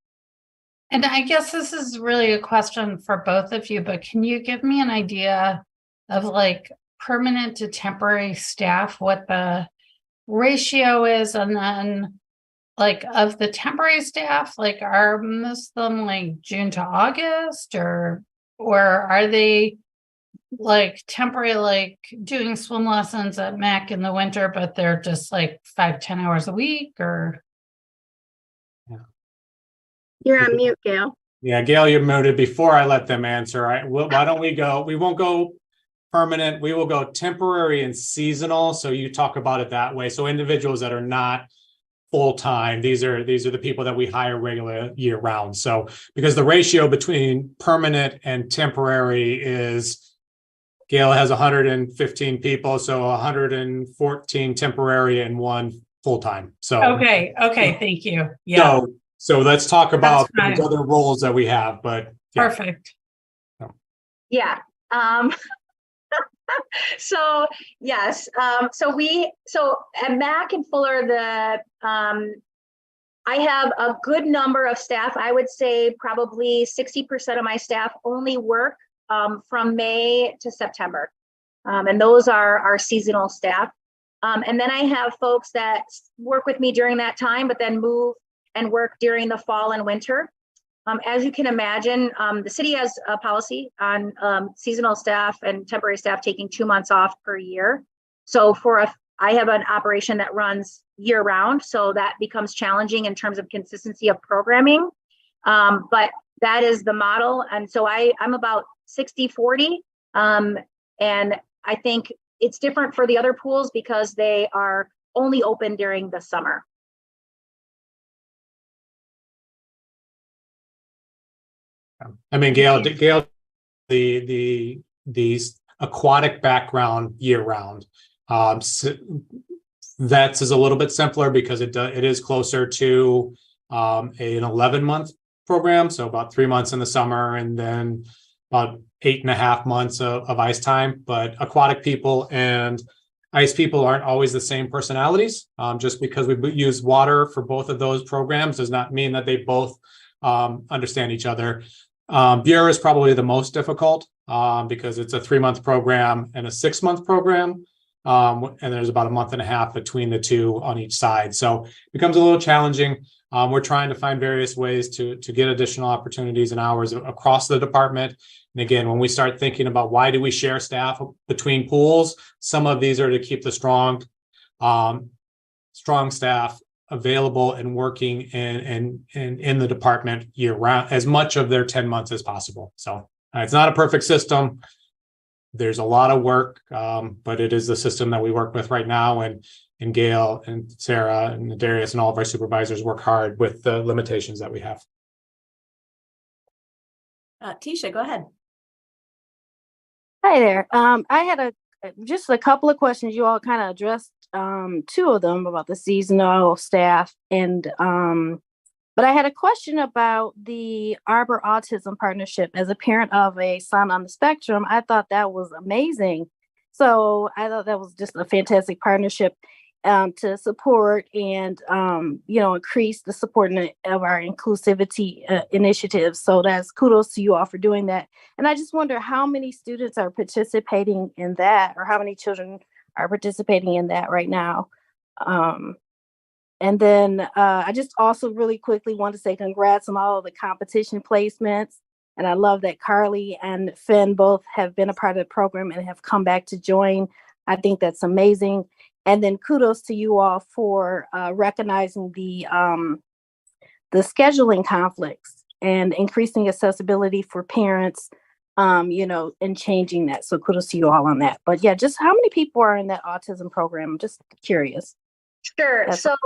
And I guess this is really a question for both of you, but can you give me an idea of like permanent to temporary staff, what the ratio is? And then like of the temporary staff, like are most of them like June to August or are they like temporary, like doing swim lessons at MAC in the winter, but they're just like 5-10 hours a week or? You're on mute, Gail. Yeah, Gail, you're muted. Before I let them answer, why don't we go? We won't go permanent. We will go temporary and seasonal. So you talk about it that way. So individuals that are not full-time, these are the people that we hire regular year round. So because the ratio between permanent and temporary is, Gail has 115 people, so 114 temporary and 1 full-time. So okay, thank you. Yeah. So let's talk about That's those other roles that we have, but yeah. Perfect. Yeah. So yes, so at Mac and Fuller, I have a good number of staff. I would say probably 60% of my staff only work from May to September. And those are our seasonal staff. And then I have folks that work with me during that time, but then move and work during the fall and winter. As you can imagine, the city has a policy on seasonal staff and temporary staff taking 2 months off per year. So I have an operation that runs year round, so that becomes challenging in terms of consistency of programming. But that is the model. And so I'm about 60-40. And I think it's different for the other pools because they are only open during the summer. I mean, Gail, the aquatic background year round. Vets is a little bit simpler because it is closer to an 11-month program, so about 3 months in the summer and then about 8.5 months of ice time. But aquatic people and ice people aren't always the same personalities. Just because we use water for both of those programs does not mean that they both understand each other. Bureau is probably the most difficult because it's a 3-month program and a 6-month program. And there's about 1.5 months between the two on each side. So it becomes a little challenging. We're trying to find various ways to get additional opportunities and hours across the department. And again, when we start thinking about why do we share staff between pools, some of these are to keep the strong staff available and working in the department year round, as much of their 10 months as possible. So it's not a perfect system. There's a lot of work, but it is the system that we work with right now. And Gail and Sarah and Darius and all of our supervisors work hard with the limitations that we have. Tisha, go ahead. Hi there. I had just a couple of questions. You all kind of addressed 2 of them about the seasonal staff, and but I had a question about the Arbor Autism Partnership. As a parent of a son on the spectrum, I thought that was amazing. So I thought that was just a fantastic partnership to support and increase the support of our inclusivity initiatives. So that's kudos to you all for doing that. And I just wonder how many students are participating in that, or how many children are participating in that right now. And then I just also really quickly want to say congrats on all of the competition placements. And I love that Carly and Finn both have been a part of the program and have come back to join. I think that's amazing. And then kudos to you all for recognizing the scheduling conflicts and increasing accessibility for parents, and changing that. So kudos to you all on that. But yeah, just how many people are in that autism program? I'm just curious. Sure. That's So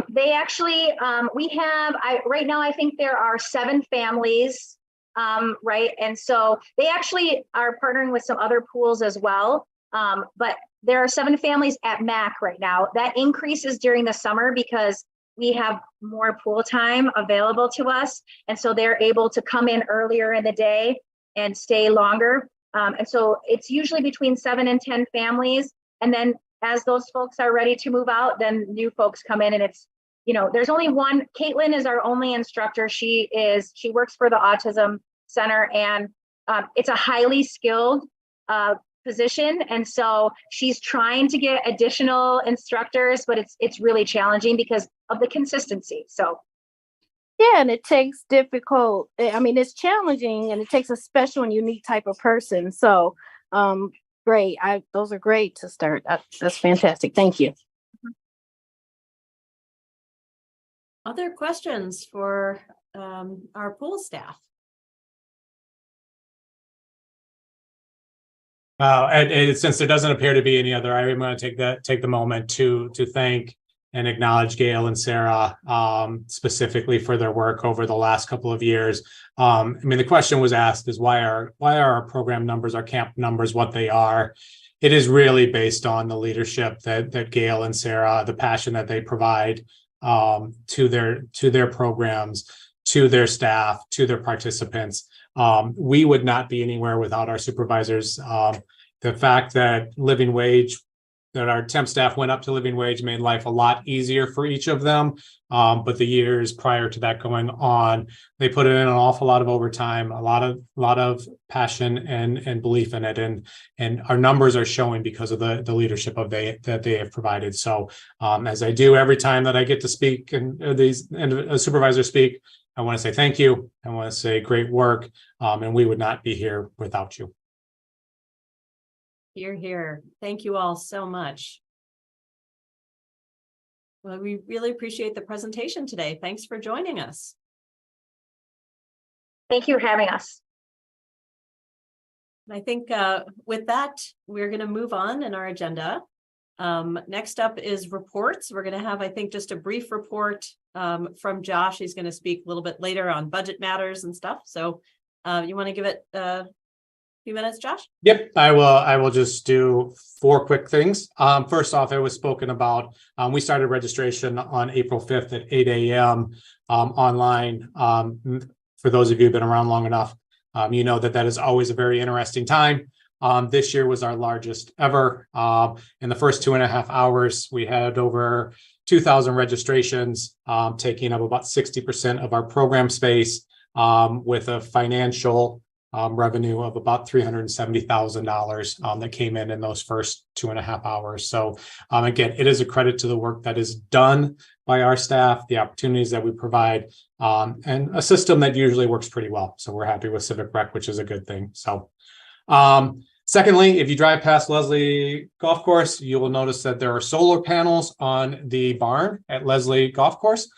they actually, we have, right now, I think there are 7 families, right? And so they actually are partnering with some other pools as well. But there are 7 families at MAC right now. That increases during the summer because we have more pool time available to us. And so they're able to come in earlier in the day and stay longer. And so it's usually between 7 and 10 families. And then as those folks are ready to move out, then new folks come in, and it's, there's only one. Caitlin is our only instructor. She works for the Autism Center, and it's a highly skilled position. And so she's trying to get additional instructors, but it's really challenging because of the consistency. So yeah, and it takes it's challenging, and it takes a special and unique type of person. So great. Those are great to start. That's fantastic. Thank you. Other questions for our pool staff? And since there doesn't appear to be any other, I'm going to take the moment to thank and acknowledge Gail and Sarah specifically for their work over the last couple of years. The question was asked is why are our program numbers, our camp numbers, what they are? It is really based on the leadership that Gail and Sarah, the passion that they provide to their programs, to their staff, to their participants. We would not be anywhere without our supervisors. The fact that our temp staff went up to living wage made life a lot easier for each of them. But the years prior to that going on, they put in an awful lot of overtime, a lot of passion and belief in it. And our numbers are showing because of the leadership that they have provided. So as I do every time that I get to speak and a supervisor speak, I want to say thank you. I want to say great work. And we would not be here without you. Hear, hear. Thank you all so much. Well, we really appreciate the presentation today. Thanks for joining us. Thank you for having us. I think with that, we're going to move on in our agenda. Next up is reports. We're going to have, I think, just a brief report from Josh. He's going to speak a little bit later on budget matters and stuff. So you want to give it a few minutes, Josh? Yep, I will just do 4 quick things. First off, it was spoken about, we started registration on April 5th at 8 a.m. Online. For those of you who've been around long enough, you know that is always a very interesting time. This year was our largest ever. In the first 2.5 hours, we had over 2,000 registrations, taking up about 60% of our program space, with a financial revenue of about $370,000 that came in those first 2.5 hours. So again, it is a credit to the work that is done by our staff, the opportunities that we provide, and a system that usually works pretty well. So we're happy with Civic Rec, which is a good thing. So secondly, if you drive past Leslie Golf Course, you will notice that there are solar panels on the barn at Leslie Golf Course.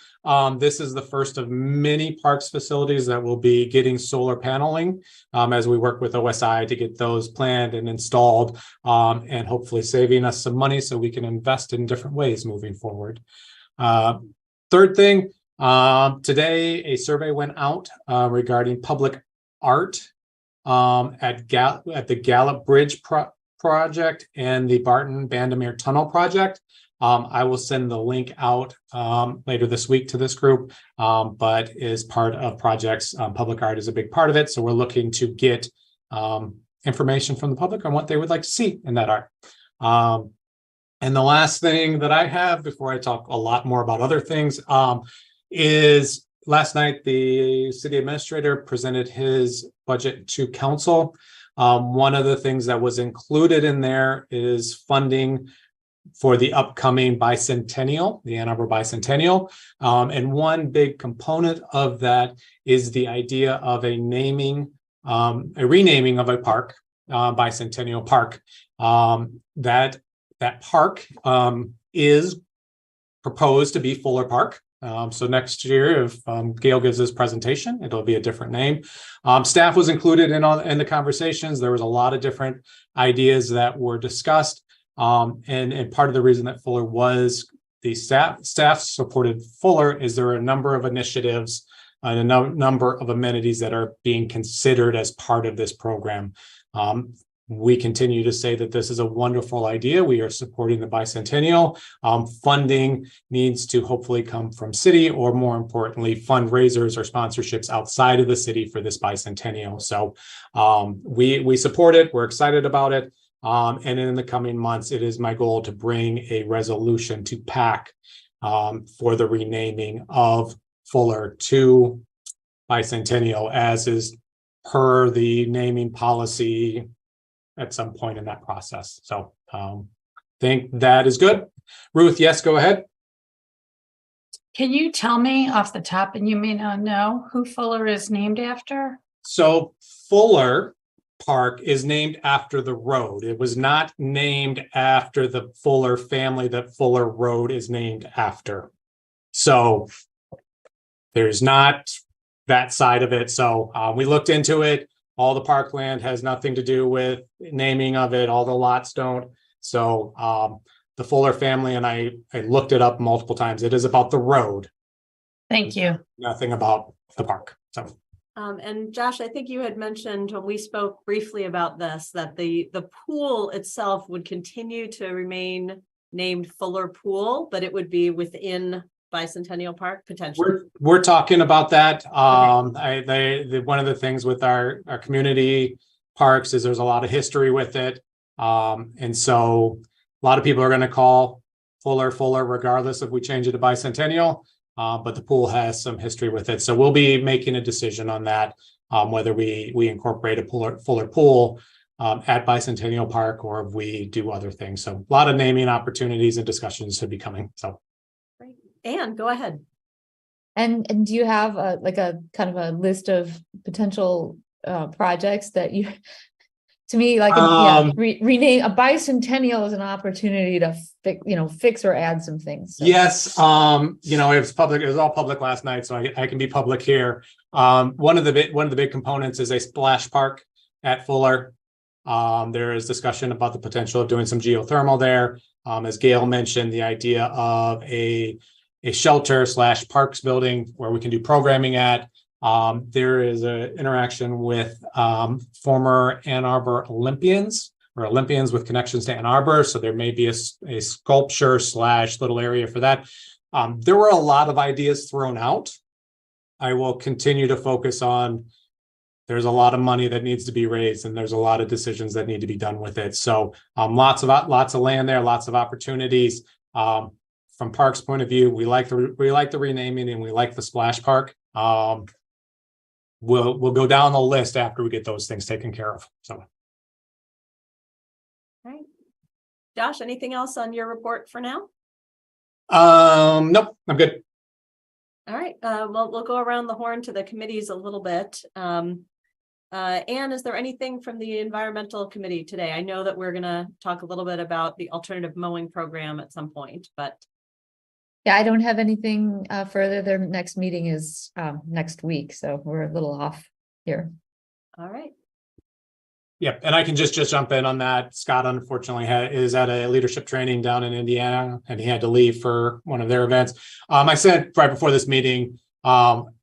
This is the first of many parks facilities that will be getting solar paneling as we work with OSI to get those planned and installed, and hopefully saving us some money so we can invest in different ways moving forward. Third thing, today a survey went out regarding public art at the Gallup Bridge project and the Barton Bandamere Tunnel project. I will send the link out later this week to this group, but is part of projects. Public art is a big part of it. So we're looking to get information from the public on what they would like to see in that art. And the last thing that I have before I talk a lot more about other things is last night, the city administrator presented his budget to council. One of the things that was included in there is funding for the upcoming bicentennial, the Ann Arbor bicentennial. And one big component of that is the idea of a renaming of a park, Bicentennial Park. That park is proposed to be Fuller Park. So next year, if Gail gives this presentation, it'll be a different name. Staff was included in the conversations. There was a lot of different ideas that were discussed. And part of the reason that Fuller was the staff supported Fuller is there are a number of initiatives and a number of amenities that are being considered as part of this program. We continue to say that this is a wonderful idea. We are supporting the bicentennial. Funding needs to hopefully come from city, or more importantly, fundraisers or sponsorships outside of the city for this bicentennial. So we support it. We're excited about it. And in the coming months, it is my goal to bring a resolution to PAC for the renaming of Fuller to bicentennial, as is per the naming policy at some point in that process. So think that is good. Ruth, yes, go ahead. Can you tell me off the top, and you may not know, who Fuller is named after? So Fuller Park is named after the road. It was not named after the Fuller family that Fuller Road is named after. So there's not that side of it. So we looked into it. All the parkland has nothing to do with naming of it. All the lots don't. So the Fuller family, and I looked it up multiple times. It is about the road. Thank you. Nothing about the park. So. And Josh, I think you had mentioned when we spoke briefly about this, that the pool itself would continue to remain named Fuller Pool, but it would be within Bicentennial Park potentially. We're talking about that. Okay. One of the things with our community parks is there's a lot of history with it. And so a lot of people are going to call Fuller regardless if we change it to Bicentennial. But the pool has some history with it. So we'll be making a decision on that, whether we incorporate a Fuller Pool at Bicentennial Park, or if we do other things. So a lot of naming opportunities and discussions to be coming. So. Great. Anne, go ahead. And do you have a kind of a list of potential projects that you, to me, like rename a bicentennial is an opportunity to fix or add some things. So. Yes, it was public. It was all public last night, so I can be public here. One of the big components is a splash park at Fuller. There is discussion about the potential of doing some geothermal there. As Gail mentioned, the idea of a shelter / parks building where we can do programming at. There is an interaction with former Ann Arbor Olympians, or Olympians with connections to Ann Arbor. So there may be a sculpture / little area for that. There were a lot of ideas thrown out. I will continue to focus on, there's a lot of money that needs to be raised, and there's a lot of decisions that need to be done with it. So lots of land there, lots of opportunities. From Parks' point of view, we like the renaming, and we like the splash park. We'll go down the list after we get those things taken care of. So. All right. Josh, anything else on your report for now? Nope, I'm good. All right. Well, we'll go around the horn to the committees a little bit. Anne, is there anything from the environmental committee today? I know that we're going to talk a little bit about the alternative mowing program at some point, but. Yeah, I don't have anything further. Their next meeting is next week, so we're a little off here. All right. Yep, and I can just jump in on that. Scott, unfortunately, is at a leadership training down in Indiana, and he had to leave for one of their events. I said right before this meeting,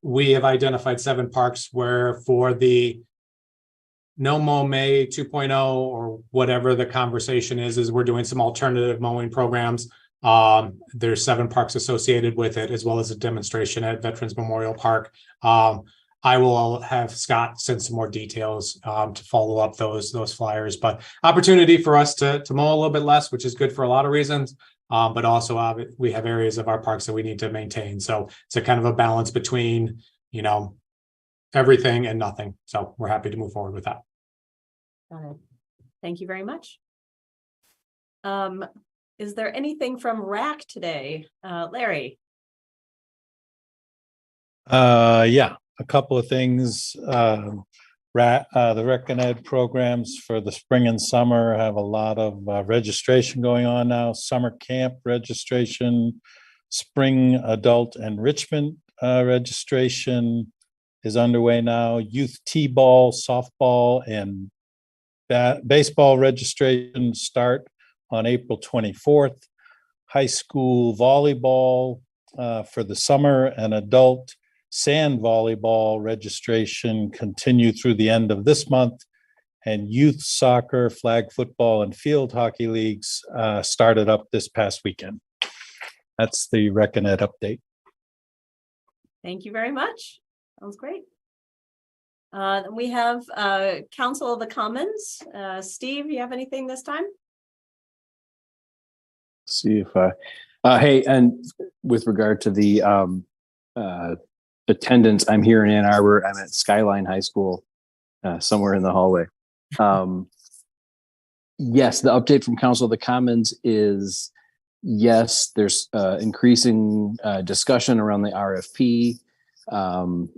we have identified 7 parks where for the No Mow May 2.0 or whatever the conversation is we're doing some alternative mowing programs. There's 7 parks associated with it, as well as a demonstration at Veterans Memorial Park. I will have Scott send some more details to follow up those flyers, but opportunity for us to mow a little bit less, which is good for a lot of reasons. But also we have areas of our parks that we need to maintain. So it's a kind of a balance between, everything and nothing. So we're happy to move forward with that. Got it. Thank you very much. Is there anything from RAC today? Larry? Yeah, a couple of things. The Rec and Ed programs for the spring and summer have a lot of registration going on now. Summer camp registration Spring adult enrichment registration is underway now. Youth T-ball, softball, and baseball registration start on April 24th. High school volleyball for the summer and adult sand volleyball registration continue through the end of this month. And youth soccer, flag football, and field hockey leagues started up this past weekend. That's the Rec and Ed update. Thank you very much. Sounds great. We have Council of the Commons. Steve, you have anything this time? See if hey, and with regard to the attendance, I'm here in Ann Arbor. I'm at Skyline High School, somewhere in the hallway. Yes, the update from Council of the Commons is yes, there's increasing discussion around the RFP,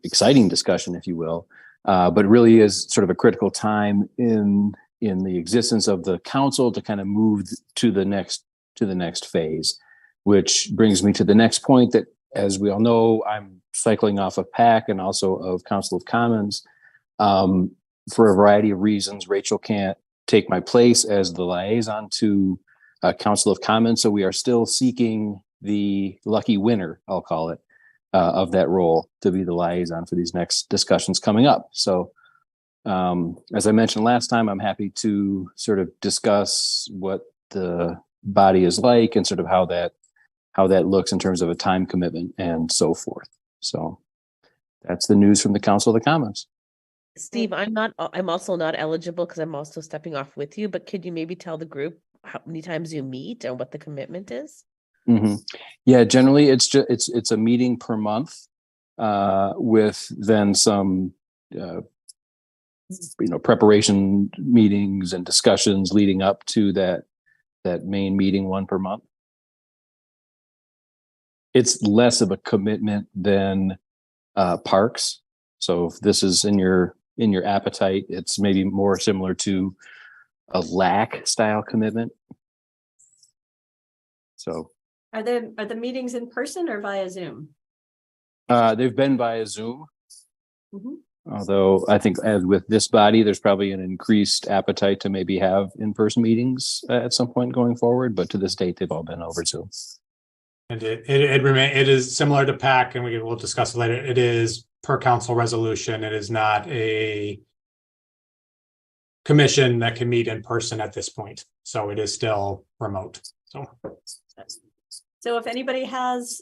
exciting discussion, if you will, but it really is sort of a critical time in the existence of the council to kind of move to the next phase, which brings me to the next point that, as we all know, I'm cycling off of PAC and also of Council of Commons. For a variety of reasons, Rachel can't take my place as the liaison to Council of Commons, so we are still seeking the lucky winner, I'll call it, of that role to be the liaison for these next discussions coming up. So as I mentioned last time, I'm happy to sort of discuss what the body is like and sort of how that looks in terms of a time commitment and so forth. So that's the news from the Council of the Commons. Steve, I'm also not eligible because I'm also stepping off with you, but could you maybe tell the group how many times you meet and what the commitment is? Mm-hmm. Yeah, generally it's a meeting per month, with then some preparation meetings and discussions leading up to that main meeting, one per month. It's less of a commitment than parks. So if this is in your appetite, it's maybe more similar to a LAC style commitment. So Are the meetings in person or via Zoom? they've been via Zoom. Mm-hmm. Although I think, as with this body, there's probably an increased appetite to maybe have in-person meetings at some point going forward. But to this date, they've all been over Zoom. And it is similar to PAC, and we'll discuss it later. It is per council resolution. It is not a commission that can meet in person at this point. So it is still remote. So if anybody has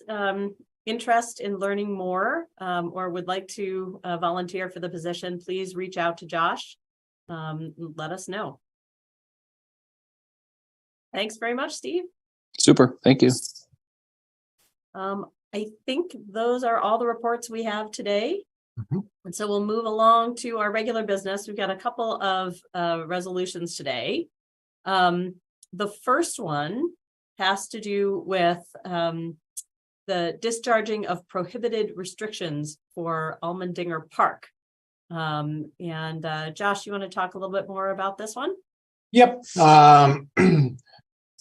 interest in learning more or would like to volunteer for the position, please reach out to Josh. Let us know. Thanks very much, Steve. Super. Thank you. I think those are all the reports we have today. Mm-hmm. And so we'll move along to our regular business. We've got a couple of resolutions today. The first one has to do with the discharging of prohibited restrictions for Allmendinger Park. Josh, you want to talk a little bit more about this one? Yep.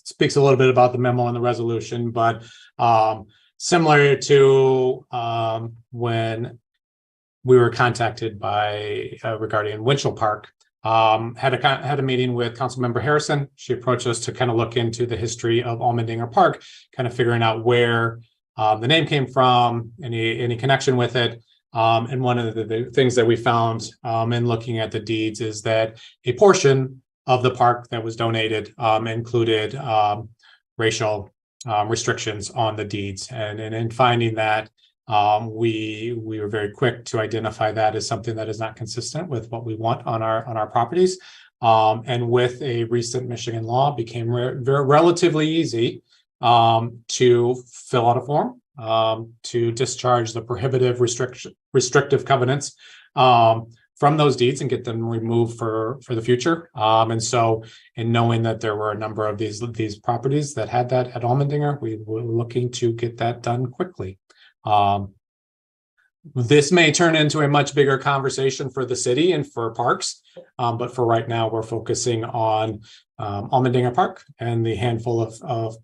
Speaks a little bit about the memo and the resolution, but similar to when we were contacted by regarding Winchell Park, had a meeting with Councilmember Harrison. She approached us to kind of look into the history of Allmendinger Park, kind of figuring out where the name came from, any connection with it. And one of the things that we found in looking at the deeds is that a portion of the park that was donated included racial restrictions on the deeds. And in finding that, we were very quick to identify that as something that is not consistent with what we want on our properties. And with a recent Michigan law, became relatively easy to fill out a form to discharge the prohibitive restrictive covenants from those deeds and get them removed for the future. And so, in knowing that there were a number of these properties that had that at Allmendinger, we were looking to get that done quickly. This may turn into a much bigger conversation for the city and for parks, but for right now, we're focusing on Allmendinger Park and the handful of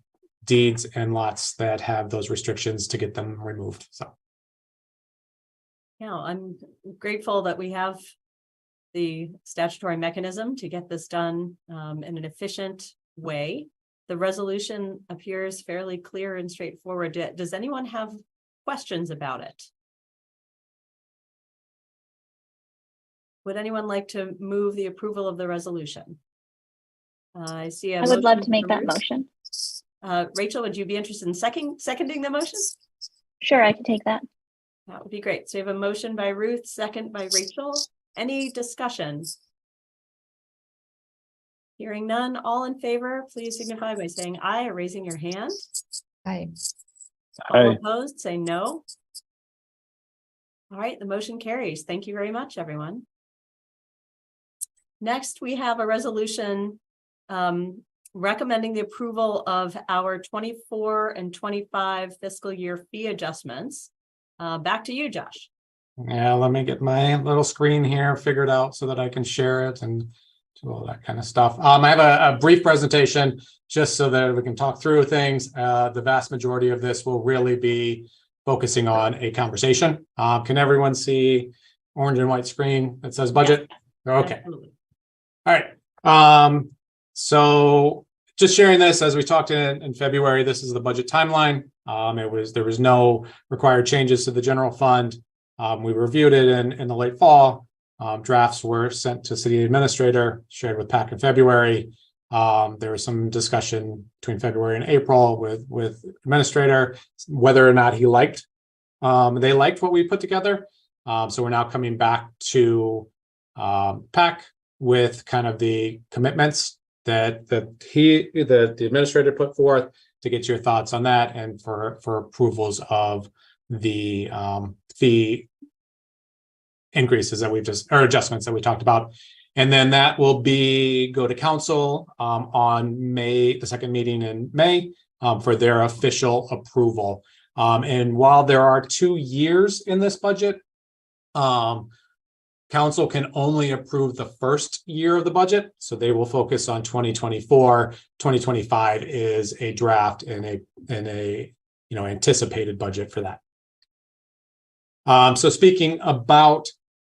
deeds and lots that have those restrictions to get them removed. So. Yeah, I'm grateful that we have the statutory mechanism to get this done in an efficient way. The resolution appears fairly clear and straightforward. Does anyone have questions about it? Would anyone like to move the approval of the resolution? I see. I would love to make that motion. Rachel, would you be interested in seconding the motion? Sure, I can take that. That would be great. So we have a motion by Ruth, second by Rachel. Any discussion? Hearing none, all in favor, please signify by saying aye or raising your hand. Aye. All opposed, say no. All right, the motion carries. Thank you very much, everyone. Next, we have a resolution recommending the approval of our 24 and 25 fiscal year fee adjustments. Back to you, Josh. Yeah, let me get my little screen here figured out so that I can share it and do all that kind of stuff. I have a brief presentation just so that we can talk through things. The vast majority of this will really be focusing on a conversation. Can everyone see orange and white screen that says budget? Yeah. Okay. Absolutely. All right. So just sharing this as we talked in February, this is the budget timeline. There was no required changes to the general fund. We reviewed it in the late fall. Drafts were sent to city administrator, shared with PAC in February. There was some discussion between February and April with administrator, whether or not they liked what we put together. So we're now coming back to PAC with kind of the commitments that the administrator put forth to get your thoughts on that and for approvals of the fee increases that adjustments that we talked about. And then that will go to council on the second meeting in May for their official approval. And while there are 2 years in this budget, council can only approve the first year of the budget. So they will focus on 2024. 2025 is a draft and a anticipated budget for that. So speaking about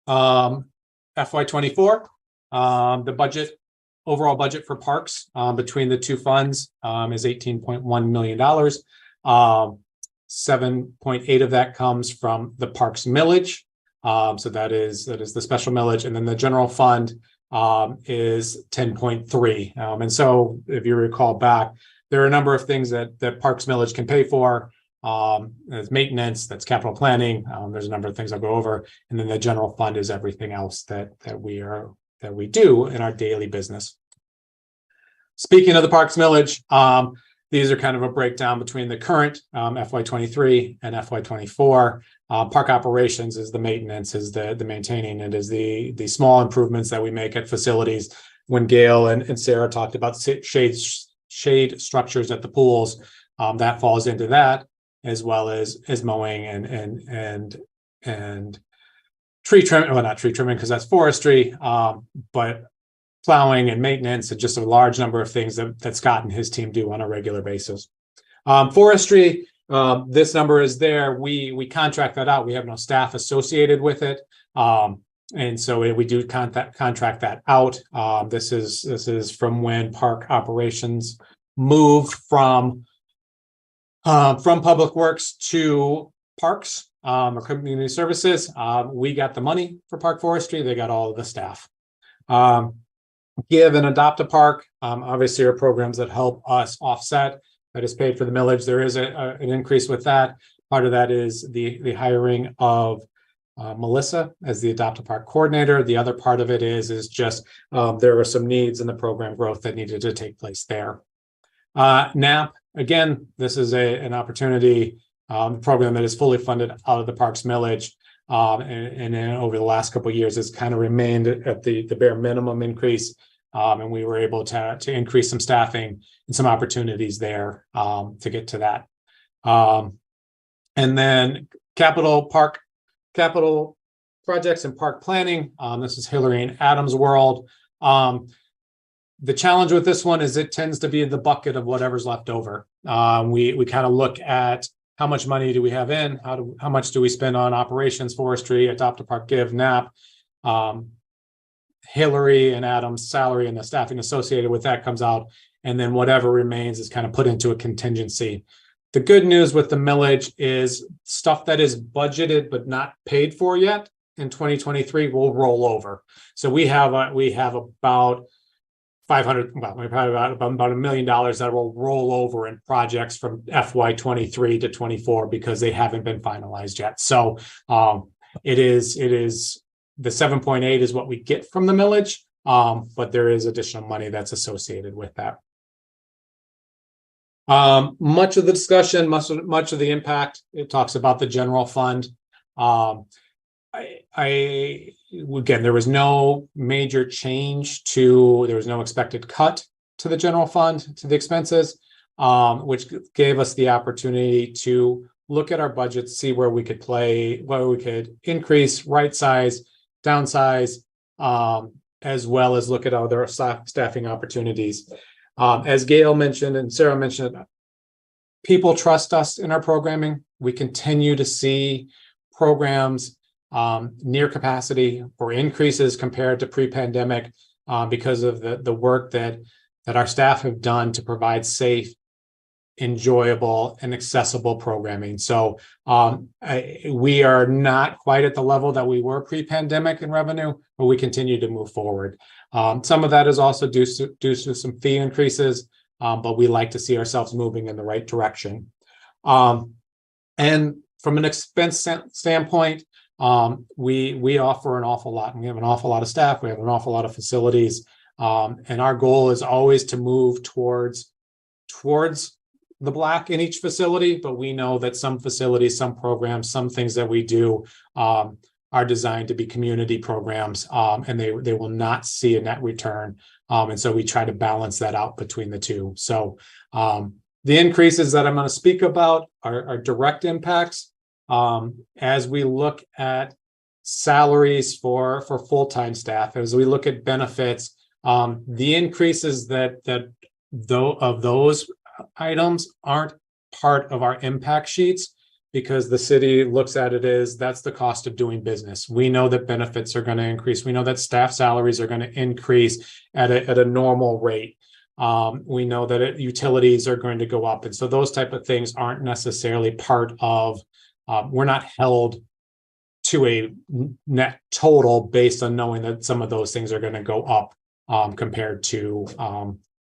FY24, the overall budget for parks between the two funds is $18.1 million. 7.8 of that comes from the parks millage. So that is the special millage, and then the general fund is 10.3. And so if you recall back, there are a number of things that parks millage can pay for. There's maintenance, that's capital planning. There's a number of things I'll go over, and then the general fund is everything else that we do in our daily business. Speaking of the parks millage, these are kind of a breakdown between the current FY23 and FY24. Park operations is the maintenance, is the maintaining. It is the small improvements that we make at facilities. When Gail and Sarah talked about shade structures at the pools, that falls into that, as well as mowing and tree trimming. Well, not tree trimming because that's forestry, but plowing and maintenance, and just a large number of things that Scott and his team do on a regular basis. Forestry, this number is there. We contract that out. We have no staff associated with it. And so we do contract that out. This is from when park operations moved from Public Works to Parks or Community Services. We got the money for park forestry. They got all of the staff. Give and Adopt a Park, obviously are programs that help us offset. That is paid for the millage. There is an increase with that. Part of that is the hiring of Melissa as the Adopt a Park coordinator. The other part of it is just there were some needs in the program growth that needed to take place there. NAP, again, this is an opportunity program that is fully funded out of the parks millage. And then over the last couple of years, it's kind of remained at the bare minimum increase. And we were able to increase some staffing and some opportunities there to get to that. And then capital projects and park planning. This is Hillary and Adams' world. The challenge with this one is it tends to be the bucket of whatever's left over. We kind of look at how much money do we have in, how much do we spend on operations, forestry, adopt a park, give, NAP, Hillary and Adam's salary and the staffing associated with that comes out, and then whatever remains is kind of put into a contingency. The good news with the millage is stuff that is budgeted but not paid for yet in 2023 will roll over. So we have about 500, well, we probably about $1 million that will roll over in projects from FY23 to 24 because they haven't been finalized yet. So it is the 7.8 is what we get from the millage, but there is additional money that's associated with that. Much of the discussion, much of the impact, it talks about the general fund. Again, there was no major change there was no expected cut to the general fund, to the expenses, which gave us the opportunity to look at our budget, see where we could increase, right size, downsize, as well as look at other staffing opportunities. As Gail mentioned and Sarah mentioned, people trust us in our programming. We continue to see programs near capacity or increases compared to pre-pandemic because of the work that our staff have done to provide safe, enjoyable, and accessible programming. So we are not quite at the level that we were pre-pandemic in revenue, but we continue to move forward. Some of that is also due to some fee increases, but we like to see ourselves moving in the right direction. And from an expense standpoint, we offer an awful lot, and we have an awful lot of staff. We have an awful lot of facilities, and our goal is always to move towards the black in each facility. But we know that some facilities, some programs, some things that we do are designed to be community programs, and they will not see a net return. And so we try to balance that out between the two. So the increases that I'm going to speak about are direct impacts. As we look at salaries for full-time staff, as we look at benefits, the increases of those items aren't part of our impact sheets because the city looks at it as that's the cost of doing business. We know that benefits are going to increase. We know that staff salaries are going to increase at a normal rate. We know that utilities are going to go up. And so those type of things aren't necessarily part of we're not held to a net total based on knowing that some of those things are going to go up compared to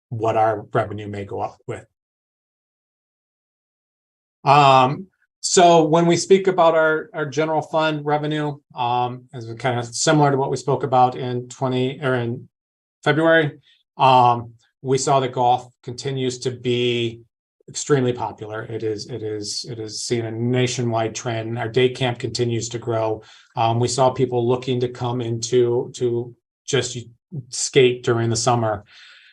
what our revenue may go up with. So when we speak about our general fund revenue, as kind of similar to what we spoke about in February, we saw that golf continues to be extremely popular. It is seeing a nationwide trend. Our day camp continues to grow. We saw people looking to come to just skate during the summer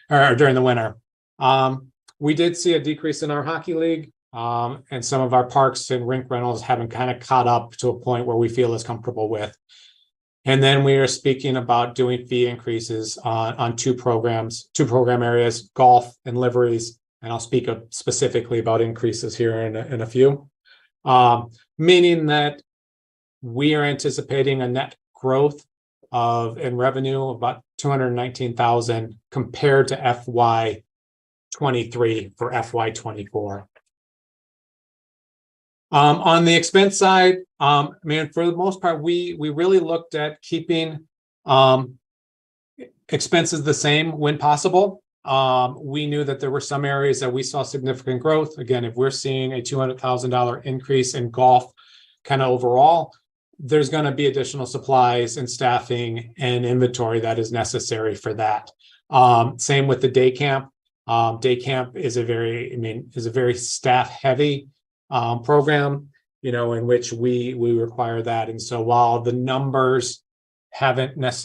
or during the winter. We did see a decrease in our hockey league, and some of our parks and rink rentals haven't kind of caught up to a point where we feel as comfortable with. And then we are speaking about doing fee increases on two program areas, golf and liveries. And I'll speak specifically about increases here in a few, meaning that we are anticipating a net growth in revenue of about $219,000 compared to FY23 for FY24. On the expense side, for the most part, we really looked at keeping expenses the same when possible. We knew that there were some areas that we saw significant growth. Again, if we're seeing a $200,000 increase in golf kind of overall, there's going to be additional supplies and staffing and inventory that is necessary for that. Same with the day camp. Day camp is a very staff heavy program, in which we require that. And so while the numbers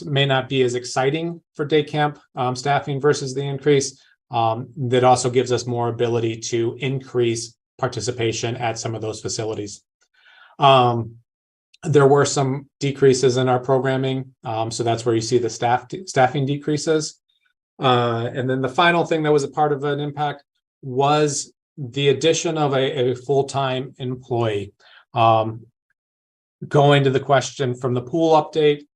may not be as exciting for day camp staffing versus the increase, that also gives us more ability to increase participation at some of those facilities. There were some decreases in our programming, so that's where you see the staffing decreases. And then the final thing that was a part of an impact was the addition of a full-time employee. Going to the question from the pool update,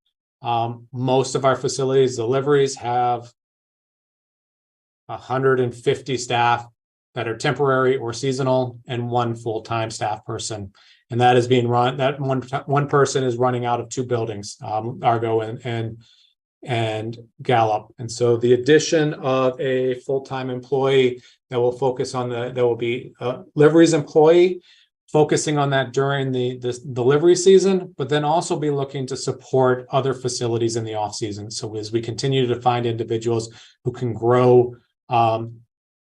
most of our facilities, deliveries have 150 staff that are temporary or seasonal and one full-time staff person. And that is being run, that one person is running out of two buildings, Argo and Gallup. And so the addition of a full-time employee that will focus on that will be a deliveries employee, focusing on that during the delivery season, but then also be looking to support other facilities in the off season. So as we continue to find individuals who can grow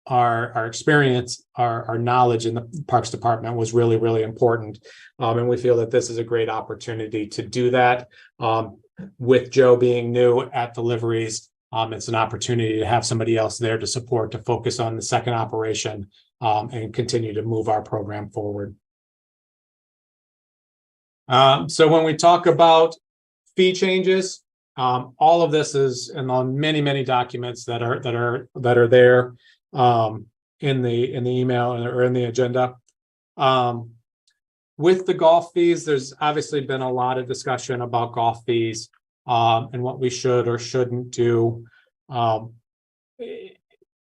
our experience, our knowledge in the Parks Department was really, really important. And we feel that this is a great opportunity to do that. With Joe being new at deliveries, it's an opportunity to have somebody else there to support, to focus on the second operation and continue to move our program forward. So when we talk about fee changes, all of this is on many, many documents that are there in the email or in the agenda. With the golf fees, there's obviously been a lot of discussion about golf fees and what we should or shouldn't do. Golf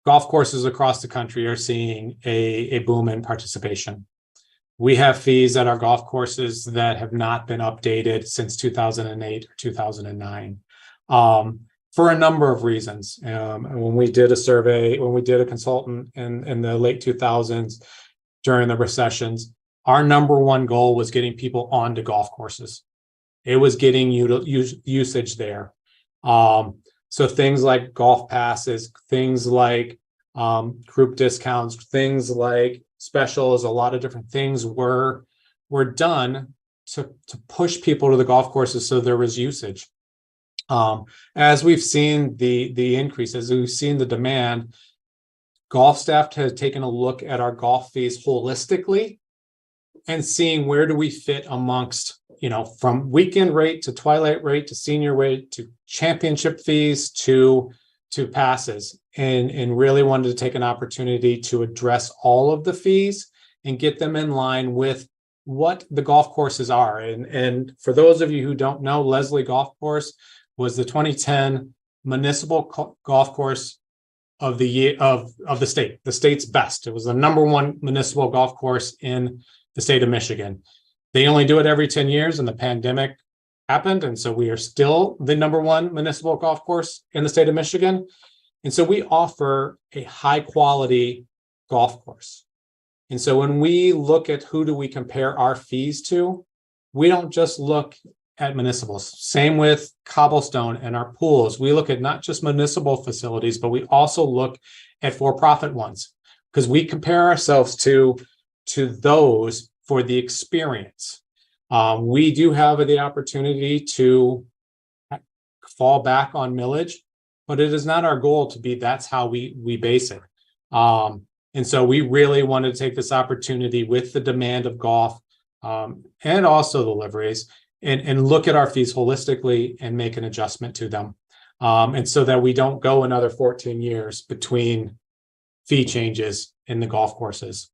courses across the country are seeing a boom in participation. We have fees at our golf courses that have not been updated since 2008 or 2009 for a number of reasons. When we did a survey, when we did a consultant in the late 2000s during the recessions, our number one goal was getting people onto golf courses. It was getting usage there. So things like golf passes, things like group discounts, things like specials, a lot of different things were done to push people to the golf courses so there was usage. As we've seen the increase, as we've seen the demand, golf staff has taken a look at our golf fees holistically and seeing where do we fit amongst, from weekend rate to twilight rate to senior rate to championship fees to passes, and really wanted to take an opportunity to address all of the fees and get them in line with what the golf courses are. And for those of you who don't know, Leslie Golf Course was the 2010 municipal golf course of the year of the state, the state's best. It was the number one municipal golf course in the state of Michigan. They only do it every 10 years, and the pandemic happened. And so we are still the number one municipal golf course in the state of Michigan. And so we offer a high quality golf course. And so when we look at who do we compare our fees to, we don't just look at municipals. Same with cobblestone and our pools. We look at not just municipal facilities, but we also look at for-profit ones, because we compare ourselves to those for the experience. We do have the opportunity to fall back on millage, but it is not our goal to be, that's how we base it. And so we really wanted to take this opportunity with the demand of golf and also the deliveries and look at our fees holistically and make an adjustment to them. And so that we don't go another 14 years between fee changes in the golf courses.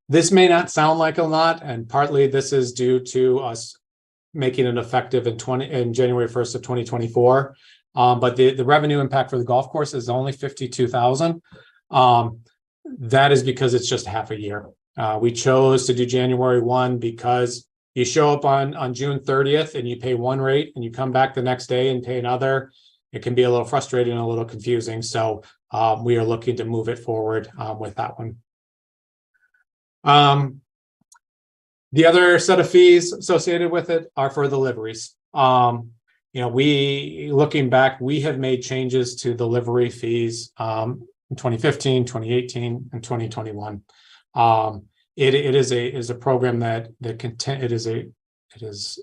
This may not sound like a lot, and partly this is due to us making it effective in January 1st of 2024. But the revenue impact for the golf course is only $52,000. That is because it's just half a year. We chose to do January 1 because you show up on June 30th and you pay one rate and you come back the next day and pay another. It can be a little frustrating and a little confusing. So we are looking to move it forward with that one. The other set of fees associated with it are for deliveries. Looking back, we have made changes to delivery fees in 2015, 2018, and 2021. It is a program it is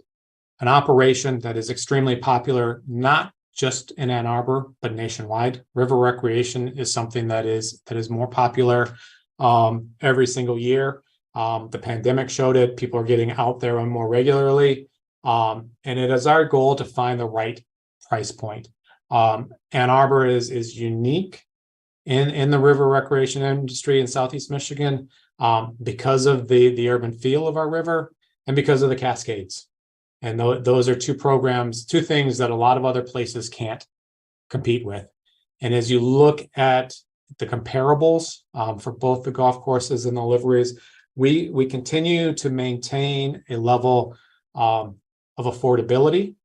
an operation that is extremely popular, not just in Ann Arbor, but nationwide. River recreation is something that is more popular every single year. The pandemic showed it. People are getting out there more regularly. And it is our goal to find the right price point. Ann Arbor is unique in the river recreation industry in Southeast Michigan, because of the urban feel of our river and because of the Cascades. And those are two things that a lot of other places can't compete with. And as you look at the comparables for both the golf courses and the liveries, we continue to maintain a level of affordability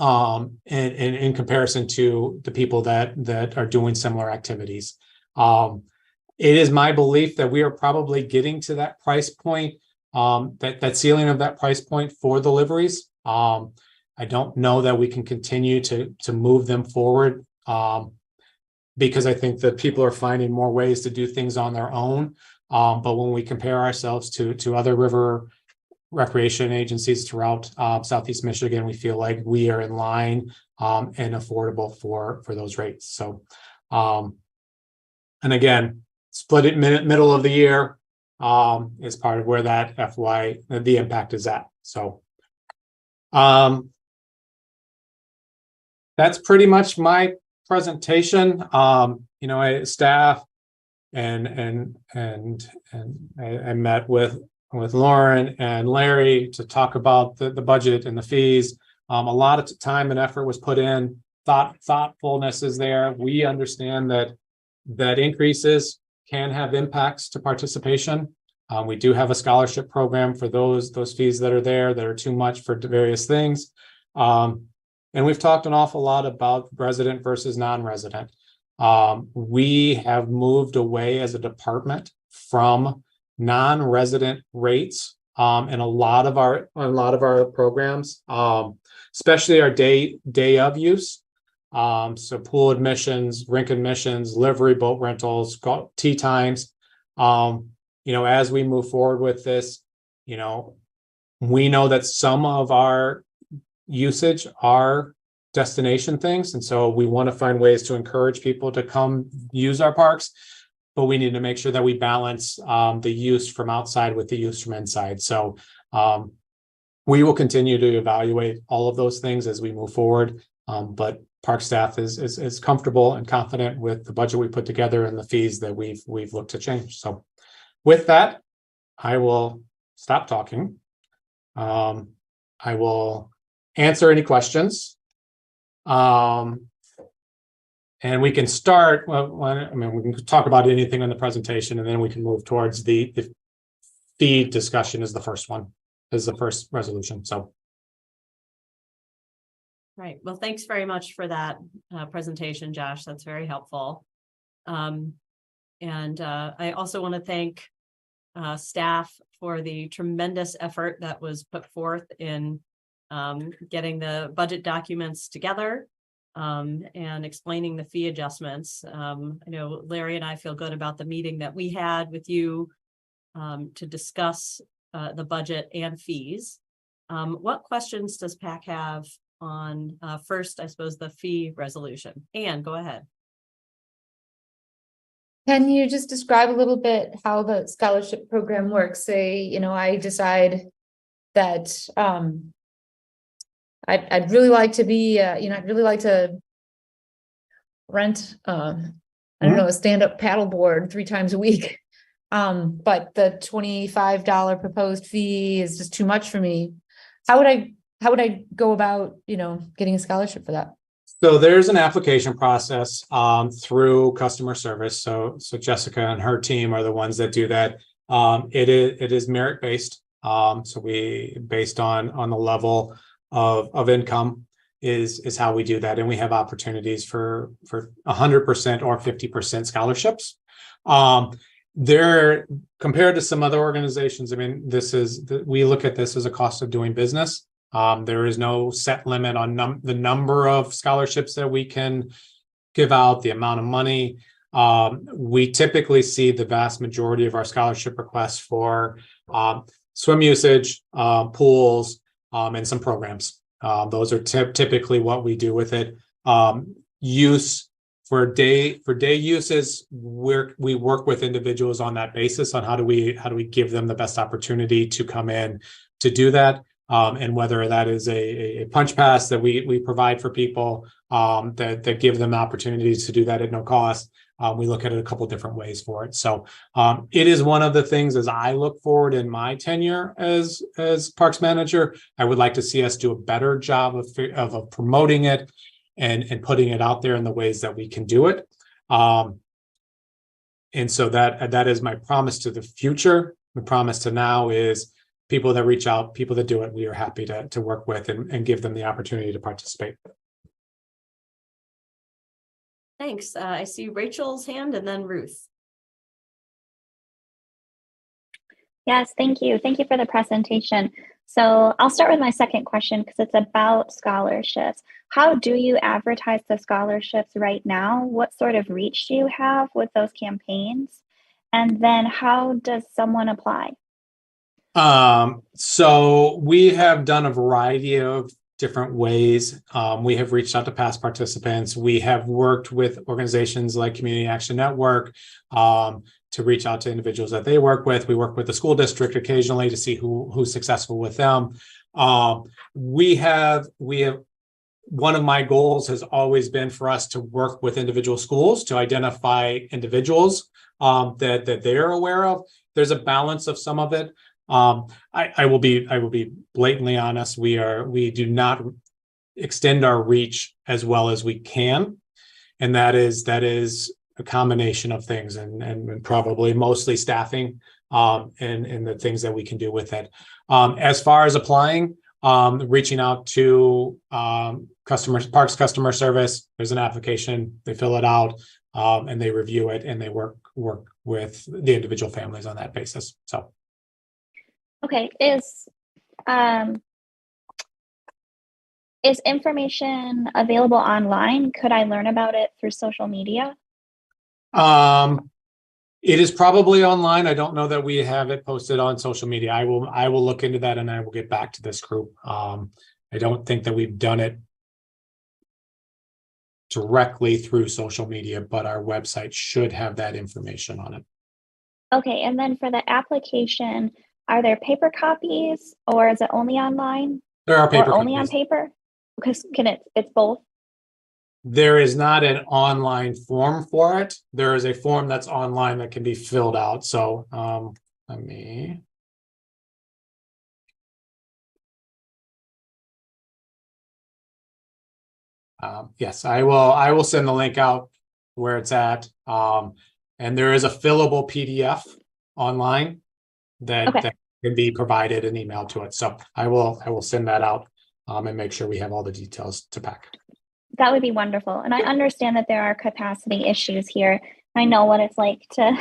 in comparison to the people that are doing similar activities. It is my belief that we are probably getting to that price point, that ceiling of that price point for the liveries. I don't know that we can continue to move them forward, because I think that people are finding more ways to do things on their own. But when we compare ourselves to other river recreation agencies throughout Southeast Michigan, we feel like we are in line and affordable for those rates. So, and again, split it middle of the year is part of where that the impact is at. So, that's pretty much my presentation. Staff and I met with Lauren and Larry to talk about the budget and the fees. A lot of time and effort was put in. Thoughtfulness is there. We understand that increases can have impacts to participation. We do have a scholarship program for those fees that are there that are too much for various things. And we've talked an awful lot about resident versus non-resident. We have moved away as a department from non-resident rates in a lot of our programs, especially our day of use. So pool admissions, rink admissions, livery, boat rentals, tee times. As we move forward with this, we know that some of our usage are destination things, and so we want to find ways to encourage people to come use our parks, but we need to make sure that we balance the use from outside with the use from inside. So we will continue to evaluate all of those things as we move forward, but park staff is comfortable and confident with the budget we put together and the fees that we've looked to change. So with that, I will stop talking. I will answer any questions. And we can start, we can talk about anything in the presentation, and then we can move towards the fee discussion is the first resolution. So. Right. Well, thanks very much for that presentation, Josh. That's very helpful. And I also want to thank staff for the tremendous effort that was put forth in getting the budget documents together and explaining the fee adjustments. I know Larry and I feel good about the meeting that we had with you to discuss the budget and fees. What questions does PAC have on first, I suppose, the fee resolution? Anne, go ahead. Can you just describe a little bit how the scholarship program works? Say, I decide that I'd really like to be, I'd really like to rent, I don't know, a stand-up paddleboard 3 times a week. But the $25 proposed fee is just too much for me. How would I go about, getting a scholarship for that? So there's an application process through customer service. So Jessica and her team are the ones that do that. It is merit based. So we based on the level of income is how we do that, and we have opportunities for 100% or 50% scholarships. They're compared to some other organizations. I mean, we look at this as a cost of doing business. There is no set limit on the number of scholarships that we can give out, the amount of money. We typically see the vast majority of our scholarship requests for swim usage, pools, and some programs. Those are typically what we do with it. Use for day uses, we work with individuals on that basis on how do we give them the best opportunity to come in to do that. and whether that is a punch pass that we provide for people that give them opportunities to do that at no cost. We look at it a couple different ways for it. So it is one of the things as I look forward in my tenure as parks manager, I would like to see us do a better job of promoting it and putting it out there in the ways that we can do it. And so that is my promise to the future. The promise to now is people that reach out, people that do it, we are happy to work with and give them the opportunity to participate. Thanks. I see Rachel's hand and then Ruth. Yes, thank you. Thank you for the presentation. So I'll start with my second question because it's about scholarships. How do you advertise the scholarships right now? What sort of reach do you have with those campaigns? And then how does someone apply? So we have done a variety of different ways. We have reached out to past participants. We have worked with organizations like Community Action Network to reach out to individuals that they work with. We work with the school district occasionally to see who's successful with them. We have one of my goals has always been for us to work with individual schools to identify individuals that they're aware of. There's a balance of some of it. I will be blatantly honest. We do not extend our reach as well as we can, and that is a combination of things, and probably mostly staffing, and the things that we can do with it. As far as applying, reaching out to parks customer service. There's an application. They fill it out, and they review it, and they work with the individual families on that basis. So. Okay, is information available online? Could I learn about it through social media? It is probably online. I don't know that we have it posted on social media. I will look into that and I will get back to this group. I don't think that we've done it directly through social media, but our website should have that information on it. Okay, and then for the application, are there paper copies or is it only online? There are paper or only copies. on paper? Because it's both? There is not an online form for it. There is a form that's online that can be filled out. So let me. Yes, I will send the link out where it's at. And there is a fillable PDF online that can be provided and emailed to it. So I will send that out and make sure we have all the details to pack. That would be wonderful. And I understand that there are capacity issues here. I know what it's like to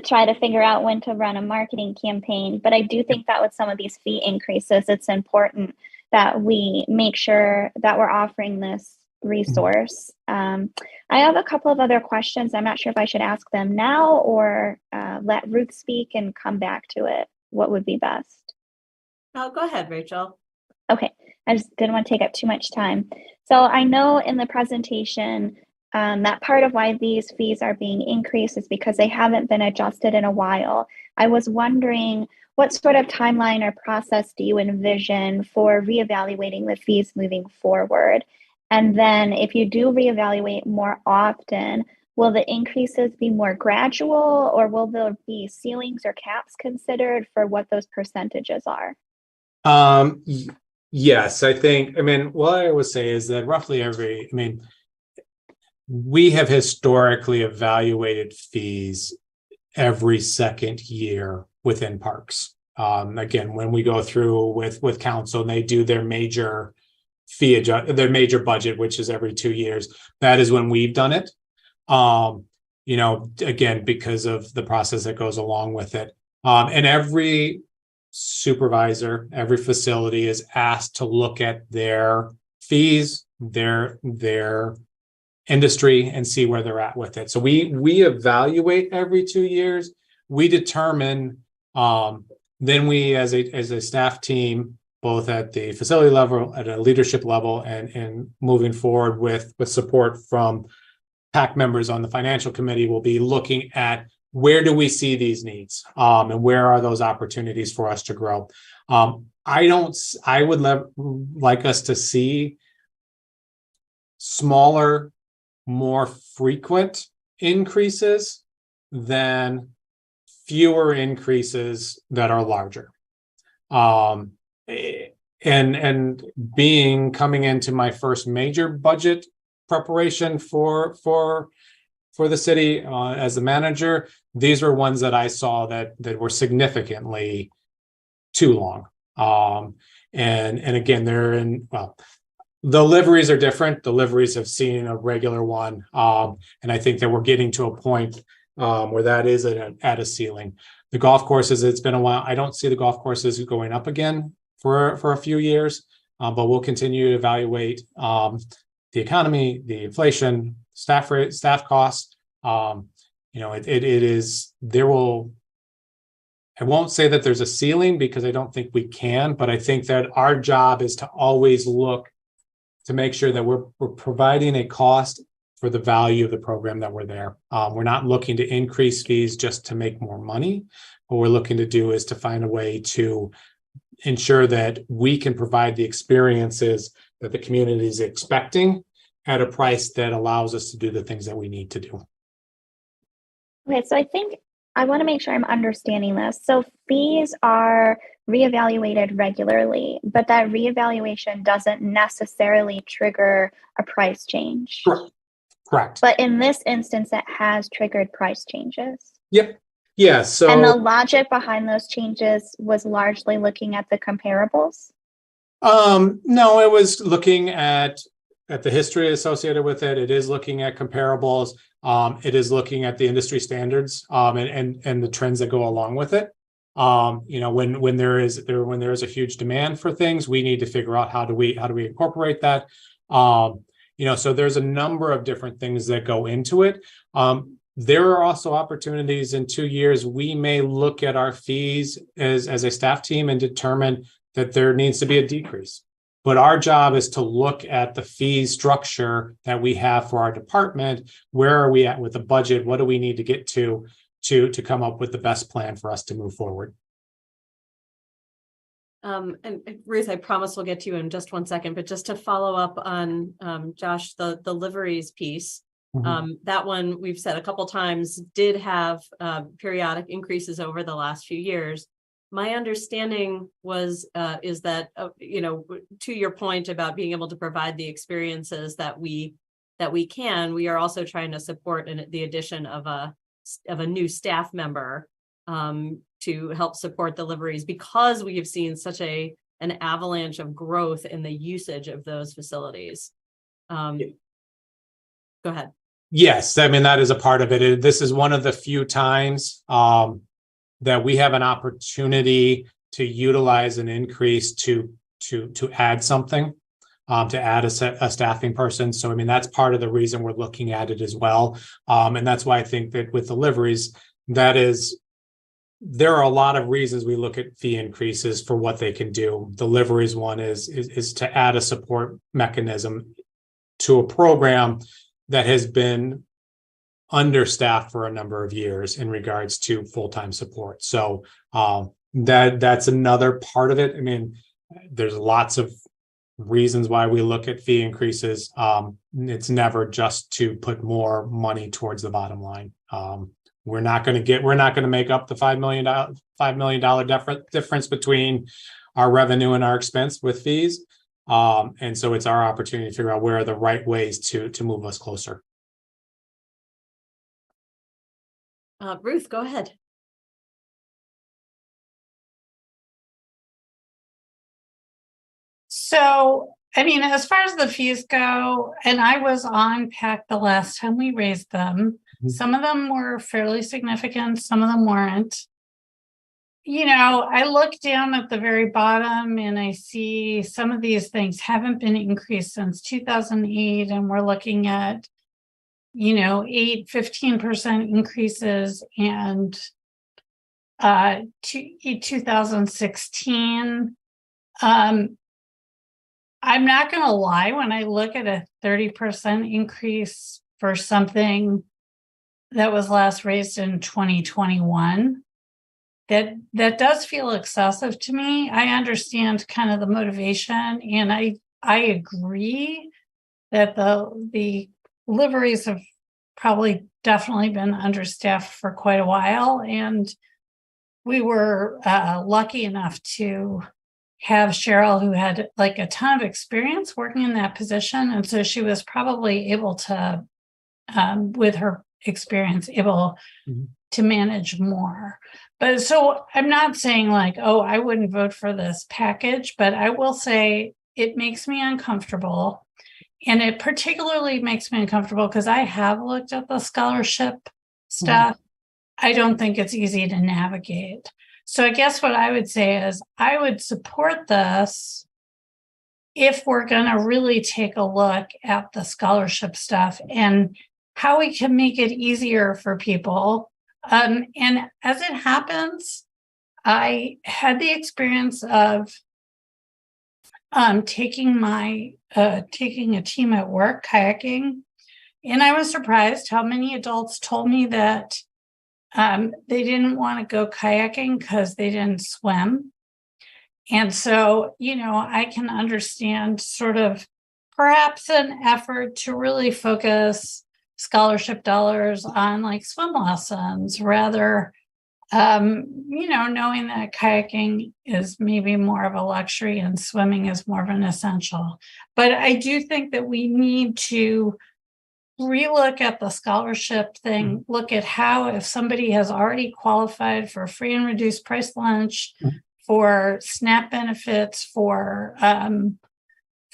try to figure out when to run a marketing campaign, but I do think that with some of these fee increases, it's important that we make sure that we're offering this resource. I have a couple of other questions. I'm not sure if I should ask them now or let Ruth speak and come back to it. What would be best? Oh, go ahead, Rachel. Okay, I just didn't want to take up too much time. So I know in the presentation that part of why these fees are being increased is because they haven't been adjusted in a while. I was wondering what sort of timeline or process do you envision for reevaluating the fees moving forward? And then if you do reevaluate more often, will the increases be more gradual or will there be ceilings or caps considered for what those percentages are? Yes, I mean, what I would say is that roughly we have historically evaluated fees every second year within parks. Again, when we go through with council and they do their major their major budget, which is every 2 years, that is when we've done it. Again, because of the process that goes along with it. And every supervisor, every facility is asked to look at their fees, their industry, and see where they're at with it. So we evaluate every 2 years. We determine, then we as a staff team, both at the facility level, at a leadership level, and moving forward with support from PAC members on the financial committee, will be looking at where do we see these needs, and where are those opportunities for us to grow. I would like us to see smaller, more frequent increases than fewer increases that are larger. And being coming into my first major budget preparation for the city as the manager, these were ones that I saw that were significantly too long. And again, they're in, well, the liveries are different. The liveries have seen a regular one. And I think that we're getting to a point where that is at a ceiling. The golf courses, it's been a while. I don't see the golf courses going up again for a few years, but we'll continue to evaluate the economy, the inflation, staff rate, staff costs. It is, there will, I won't say that there's a ceiling because I don't think we can, but I think that our job is to always look to make sure that we're providing a cost for the value of the program that we're there. We're not looking to increase fees just to make more money. What we're looking to do is to find a way to ensure that we can provide the experiences that the community is expecting at a price that allows us to do the things that we need to do. Okay, so I think I want to make sure I'm understanding this. So fees are reevaluated regularly, but that reevaluation doesn't necessarily trigger a price change. Correct. But in this instance, it has triggered price changes. Yep. Yeah. So, and the logic behind those changes was largely looking at the comparables. No, it was looking at the history associated with it. It is looking at comparables. It is looking at the industry standards and the trends that go along with it. When there is a huge demand for things, we need to figure out how do we incorporate that. So there's a number of different things that go into it. There are also opportunities in 2 years. We may look at our fees as a staff team and determine that there needs to be a decrease. But our job is to look at the fee structure that we have for our department. Where are we at with the budget? What do we need to get to come up with the best plan for us to move forward? And Ruth, I promise we'll get to you in just 1 second, but just to follow up on Josh, the liveries piece. Mm-hmm. That one we've said a couple times did have periodic increases over the last few years. My understanding is that to your point about being able to provide the experiences that we we are also trying to support the addition of a new staff member to help support the liveries, because we have seen such an avalanche of growth in the usage of those facilities. Go ahead. Yes, I mean, that is a part of it. This is one of the few times that we have an opportunity to utilize an increase to add something, to add a staffing person. So, I mean, that's part of the reason we're looking at it as well. And that's why I think that with deliveries, there are a lot of reasons we look at fee increases for what they can do. Deliveries one is to add a support mechanism to a program that has been understaffed for a number of years in regards to full-time support. So that's another part of it. I mean, there's lots of reasons why we look at fee increases. It's never just to put more money towards the bottom line. We're not going to make up the $5 million difference between our revenue and our expense with fees. And so it's our opportunity to figure out where are the right ways to move us closer. Ruth, go ahead. So, I mean, as far as the fees go, and I was on PAC the last time we raised them, some of them were fairly significant, some of them weren't. I look down at the very bottom and I see some of these things haven't been increased since 2008, and we're looking at 15% increases, and 2016. I'm not going to lie, when I look at a 30% increase for something that was last raised in 2021, that does feel excessive to me. I understand kind of the motivation, and I agree that the liveries have probably definitely been understaffed for quite a while, and we were lucky enough to have Cheryl, who had like a ton of experience working in that position, and so she was probably able to, with her experience, able to manage more. But so I'm not saying like, oh, I wouldn't vote for this package, but I will say it makes me uncomfortable. And it particularly makes me uncomfortable because I have looked at the scholarship stuff. I don't think it's easy to navigate. So I guess what I would say is I would support this if we're going to really take a look at the scholarship stuff and how we can make it easier for people. And as it happens, I had the experience of taking a team at work kayaking, and I was surprised how many adults told me that they didn't want to go kayaking because they didn't swim. And so, I can understand sort of perhaps an effort to really focus scholarship dollars on like swim lessons rather, knowing that kayaking is maybe more of a luxury and swimming is more of an essential. But I do think that we need to relook at the scholarship thing, look at how, if somebody has already qualified for free and reduced price lunch, for SNAP benefits, for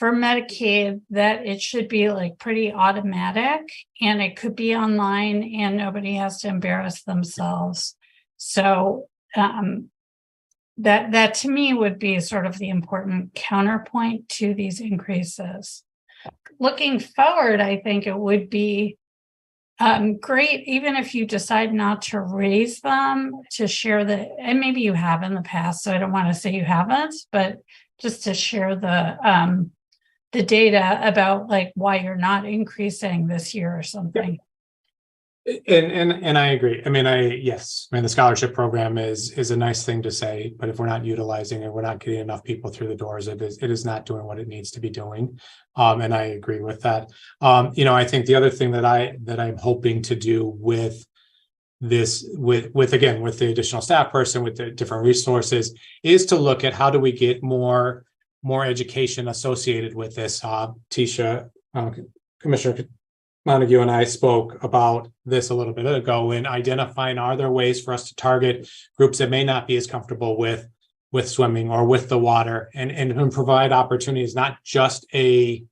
Medicaid, that it should be like pretty automatic and it could be online and nobody has to embarrass themselves. So that to me would be sort of the important counterpoint to these increases. Looking forward, I think it would be great, even if you decide not to raise them, to share and maybe you have in the past, so I don't want to say you haven't, but just to share the data about like why you're not increasing this year or something. And I agree. I mean, the scholarship program is a nice thing to say, but if we're not utilizing it, we're not getting enough people through the doors. It is not doing what it needs to be doing. And I agree with that. I think the other thing that I'm hoping to do with this, with the additional staff person, with the different resources, is to look at how do we get more education associated with this. Tisha, Commissioner Montague and I spoke about this a little bit ago in identifying, are there ways for us to target groups that may not be as comfortable with swimming or with the water, and provide opportunities, not just a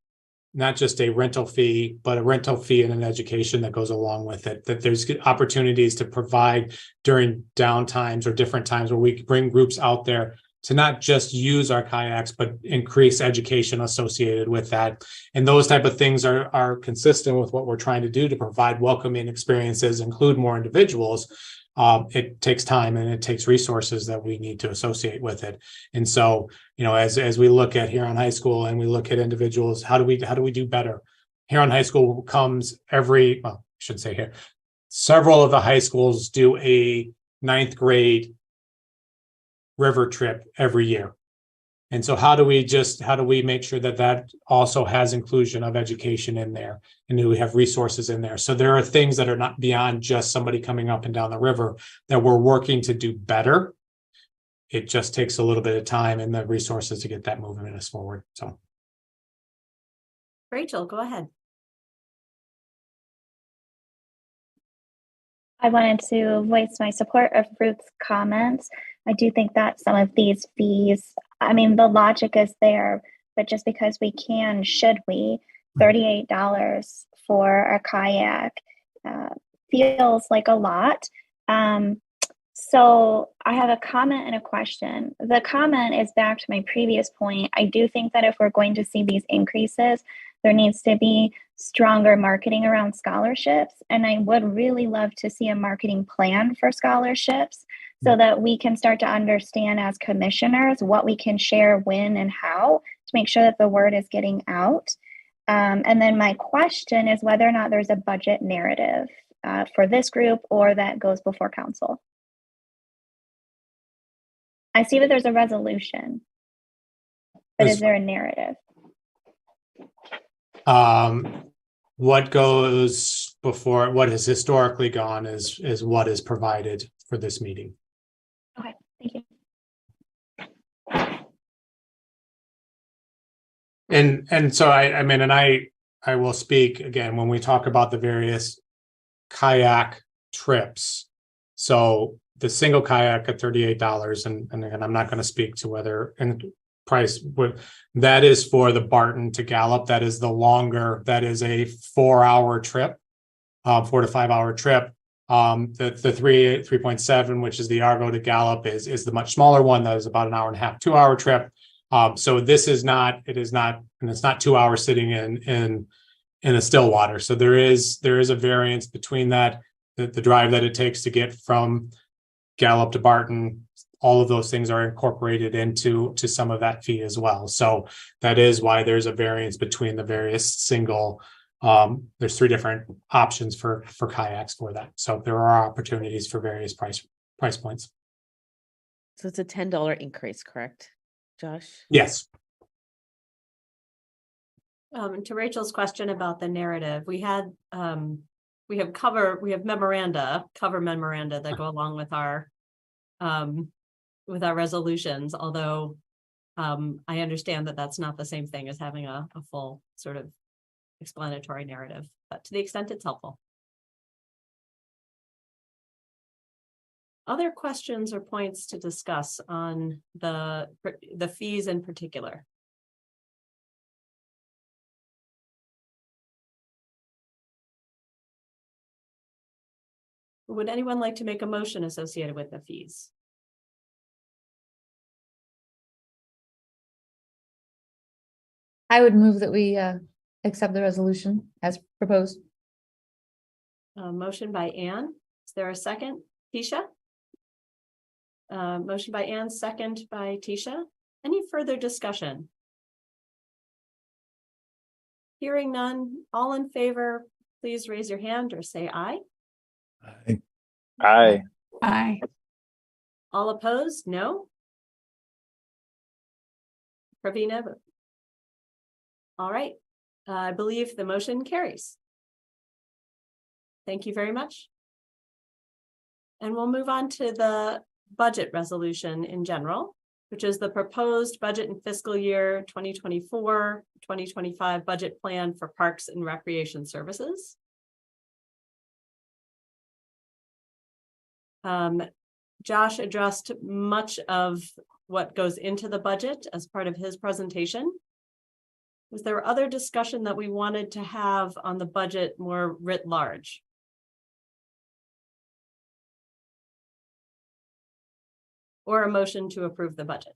rental fee, but a rental fee and an education that goes along with it, that there's opportunities to provide during down times or different times where we bring groups out there to not just use our kayaks, but increase education associated with that. And those type of things are consistent with what we're trying to do to provide welcoming experiences, include more individuals. It takes time and it takes resources that we need to associate with it. And so, as we look at Huron High School and we look at individuals, how do we do better? Huron High School comes several of the high schools do a 9th grade river trip every year. And so how do we make sure that also has inclusion of education in there, and do we have resources in there? So there are things that are not beyond just somebody coming up and down the river that we're working to do better. It just takes a little bit of time and the resources to get that moving us forward. So Rachel, go ahead. I wanted to voice my support of Ruth's comments. I do think that some of these fees, the logic is there, but just because we can, should we? $38 for a kayak feels like a lot. So I have a comment and a question. The comment is back to my previous point. I do think that if we're going to see these increases, there needs to be stronger marketing around scholarships. And I would really love to see a marketing plan for scholarships so that we can start to understand as commissioners what we can share, when, and how to make sure that the word is getting out. And then my question is whether or not there's a budget narrative for this group or that goes before council. I see that there's a resolution, but As- is there a narrative? What goes before, what has historically gone is what is provided for this meeting. Okay, thank you. And so I mean, and I will speak again when we talk about the various kayak trips. So the single kayak at $38, and again, I'm not going to speak to whether and price would, that is for the Barton to Gallup. That is the longer, that is a 4-hour trip, 4 to 5 hour trip. The 3.7, which is the Argo to Gallup, is the much smaller one. That is about an hour and a half, 2-hour trip. So this is not, it is not, and it's not 2 hours sitting in a still water. So there is a variance between that, the drive that it takes to get from Gallup to Barton. All of those things are incorporated into some of that fee as well. So that is why there's a variance between the various single. There's 3 different options for kayaks for that. So there are opportunities for various price points. So it's a $10 increase, correct, Josh? Yes. To Rachel's question about the narrative, we have cover memoranda that go along with our resolutions, although I understand that that's not the same thing as having a full sort of explanatory narrative, but to the extent it's helpful. Other questions or points to discuss on the fees in particular? Would anyone like to make a motion associated with the fees? I would move that we accept the resolution as proposed. Motion by Anne. Is there a second? Tisha? Motion by Anne, second by Tisha. Any further discussion? Hearing none, all in favor, please raise your hand or say aye. Aye. Aye. All opposed? No? Pravina? All right. I believe the motion carries. Thank you very much. And we'll move on to the budget resolution in general, which is the proposed budget and fiscal year 2024-2025 budget plan for Parks and Recreation Services. Josh addressed much of what goes into the budget as part of his presentation. Was there other discussion that we wanted to have on the budget more writ large? Or a motion to approve the budget?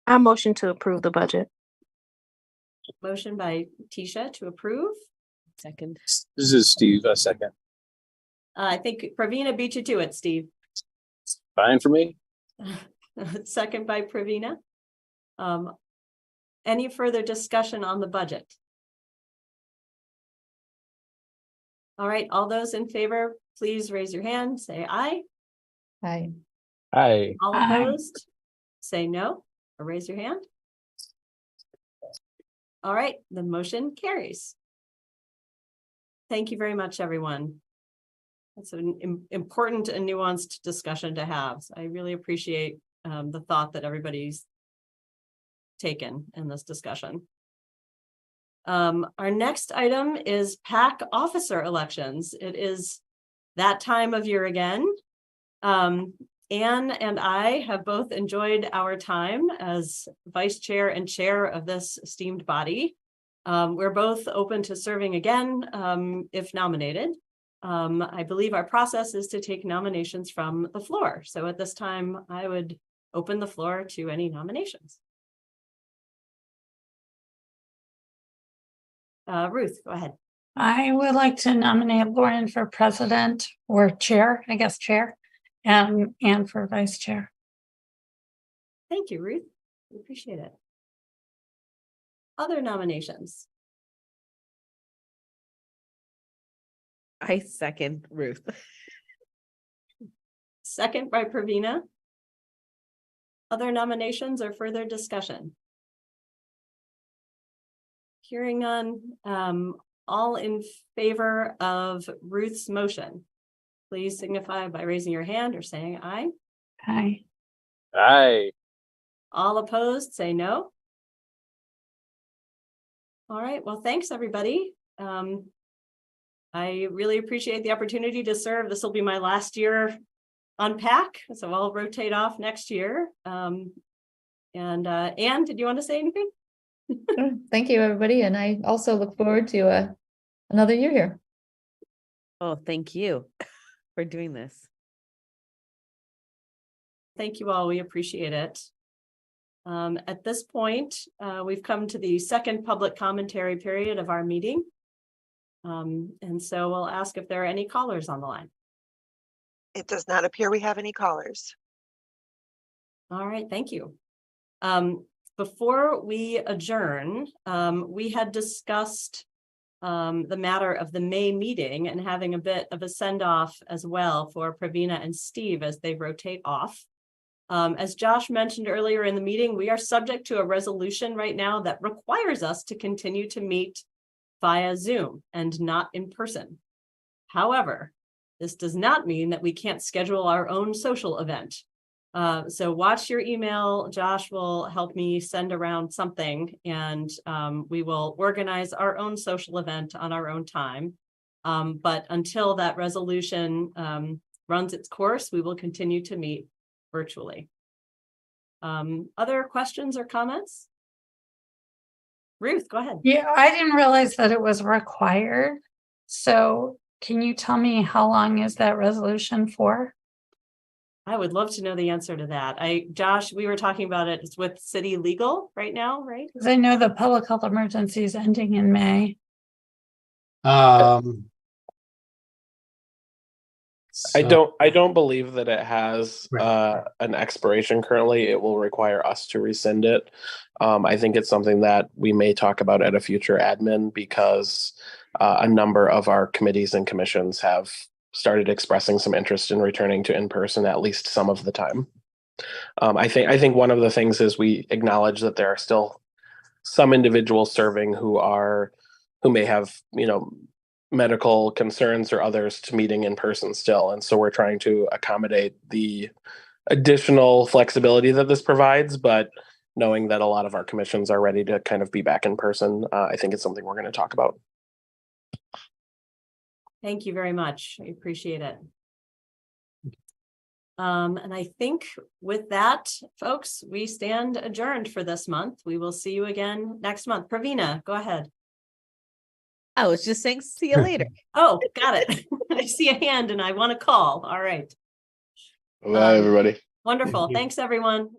I motion to approve the budget. Motion by Tisha to approve. Second. This is Steve, a second. I think Pravina beat you to it, Steve. Fine for me. Second by Pravina. Any further discussion on the budget? All right, all those in favor, please raise your hand, say aye. Aye. Aye. All Aye. opposed, say no, or raise your hand. All right, the motion carries. Thank you very much, everyone. That's an important and nuanced discussion to have. So I really appreciate the thought that everybody's taken in this discussion. Our next item is PAC officer elections. It is that time of year again. Anne and I have both enjoyed our time as vice chair and chair of this esteemed body. We're both open to serving again if nominated. I believe our process is to take nominations from the floor. So at this time, I would open the floor to any nominations. Ruth, go ahead. I would like to nominate Lauren for president or chair, I guess chair, and for vice chair. Thank you, Ruth. We appreciate it. Other nominations? I second Ruth. Second by Pravina. Other nominations or further discussion? Hearing none, all in favor of Ruth's motion, please signify by raising your hand or saying aye. Aye. Aye. All opposed, say no. All right, well, thanks, everybody. I really appreciate the opportunity to serve. This will be my last year on PAC, so I'll rotate off next year. Anne, did you want to say anything? Thank you, everybody. And I also look forward to another year here. Oh, thank you for doing this. Thank you all. We appreciate it. At this point, we've come to the second public commentary period of our meeting. And so we'll ask if there are any callers on the line. It does not appear we have any callers. All right, thank you. Before we adjourn, we had discussed the matter of the May meeting and having a bit of a send-off as well for Pravina and Steve as they rotate off. As Josh mentioned earlier in the meeting, we are subject to a resolution right now that requires us to continue to meet via Zoom and not in person. However, this does not mean that we can't schedule our own social event. So watch your email. Josh will help me send around something, and we will organize our own social event on our own time. But until that resolution runs its course, we will continue to meet virtually. Other questions or comments? Ruth, go ahead. Yeah, I didn't realize that it was required. So can you tell me how long is that resolution for? I would love to know the answer to that. Josh, we were talking about it. It's with city legal right now, right? Because I know the public health emergency is ending in May. I don't believe that it has an expiration currently. It will require us to rescind it. I think it's something that we may talk about at a future admin, because a number of our committees and commissions have started expressing some interest in returning to in-person at least some of the time. I think one of the things is we acknowledge that there are still some individuals serving who may have, medical concerns or others to meeting in person still. And so we're trying to accommodate the additional flexibility that this provides, but knowing that a lot of our commissions are ready to kind of be back in person, I think it's something we're going to talk about. Thank you very much. I appreciate it. And I think with that, folks, we stand adjourned for this month. We will see you again next month. Pravina, go ahead. I was just saying, see you later. Oh, got it. I see a hand and I want to call. All right. Bye, everybody. Wonderful. Thanks, everyone.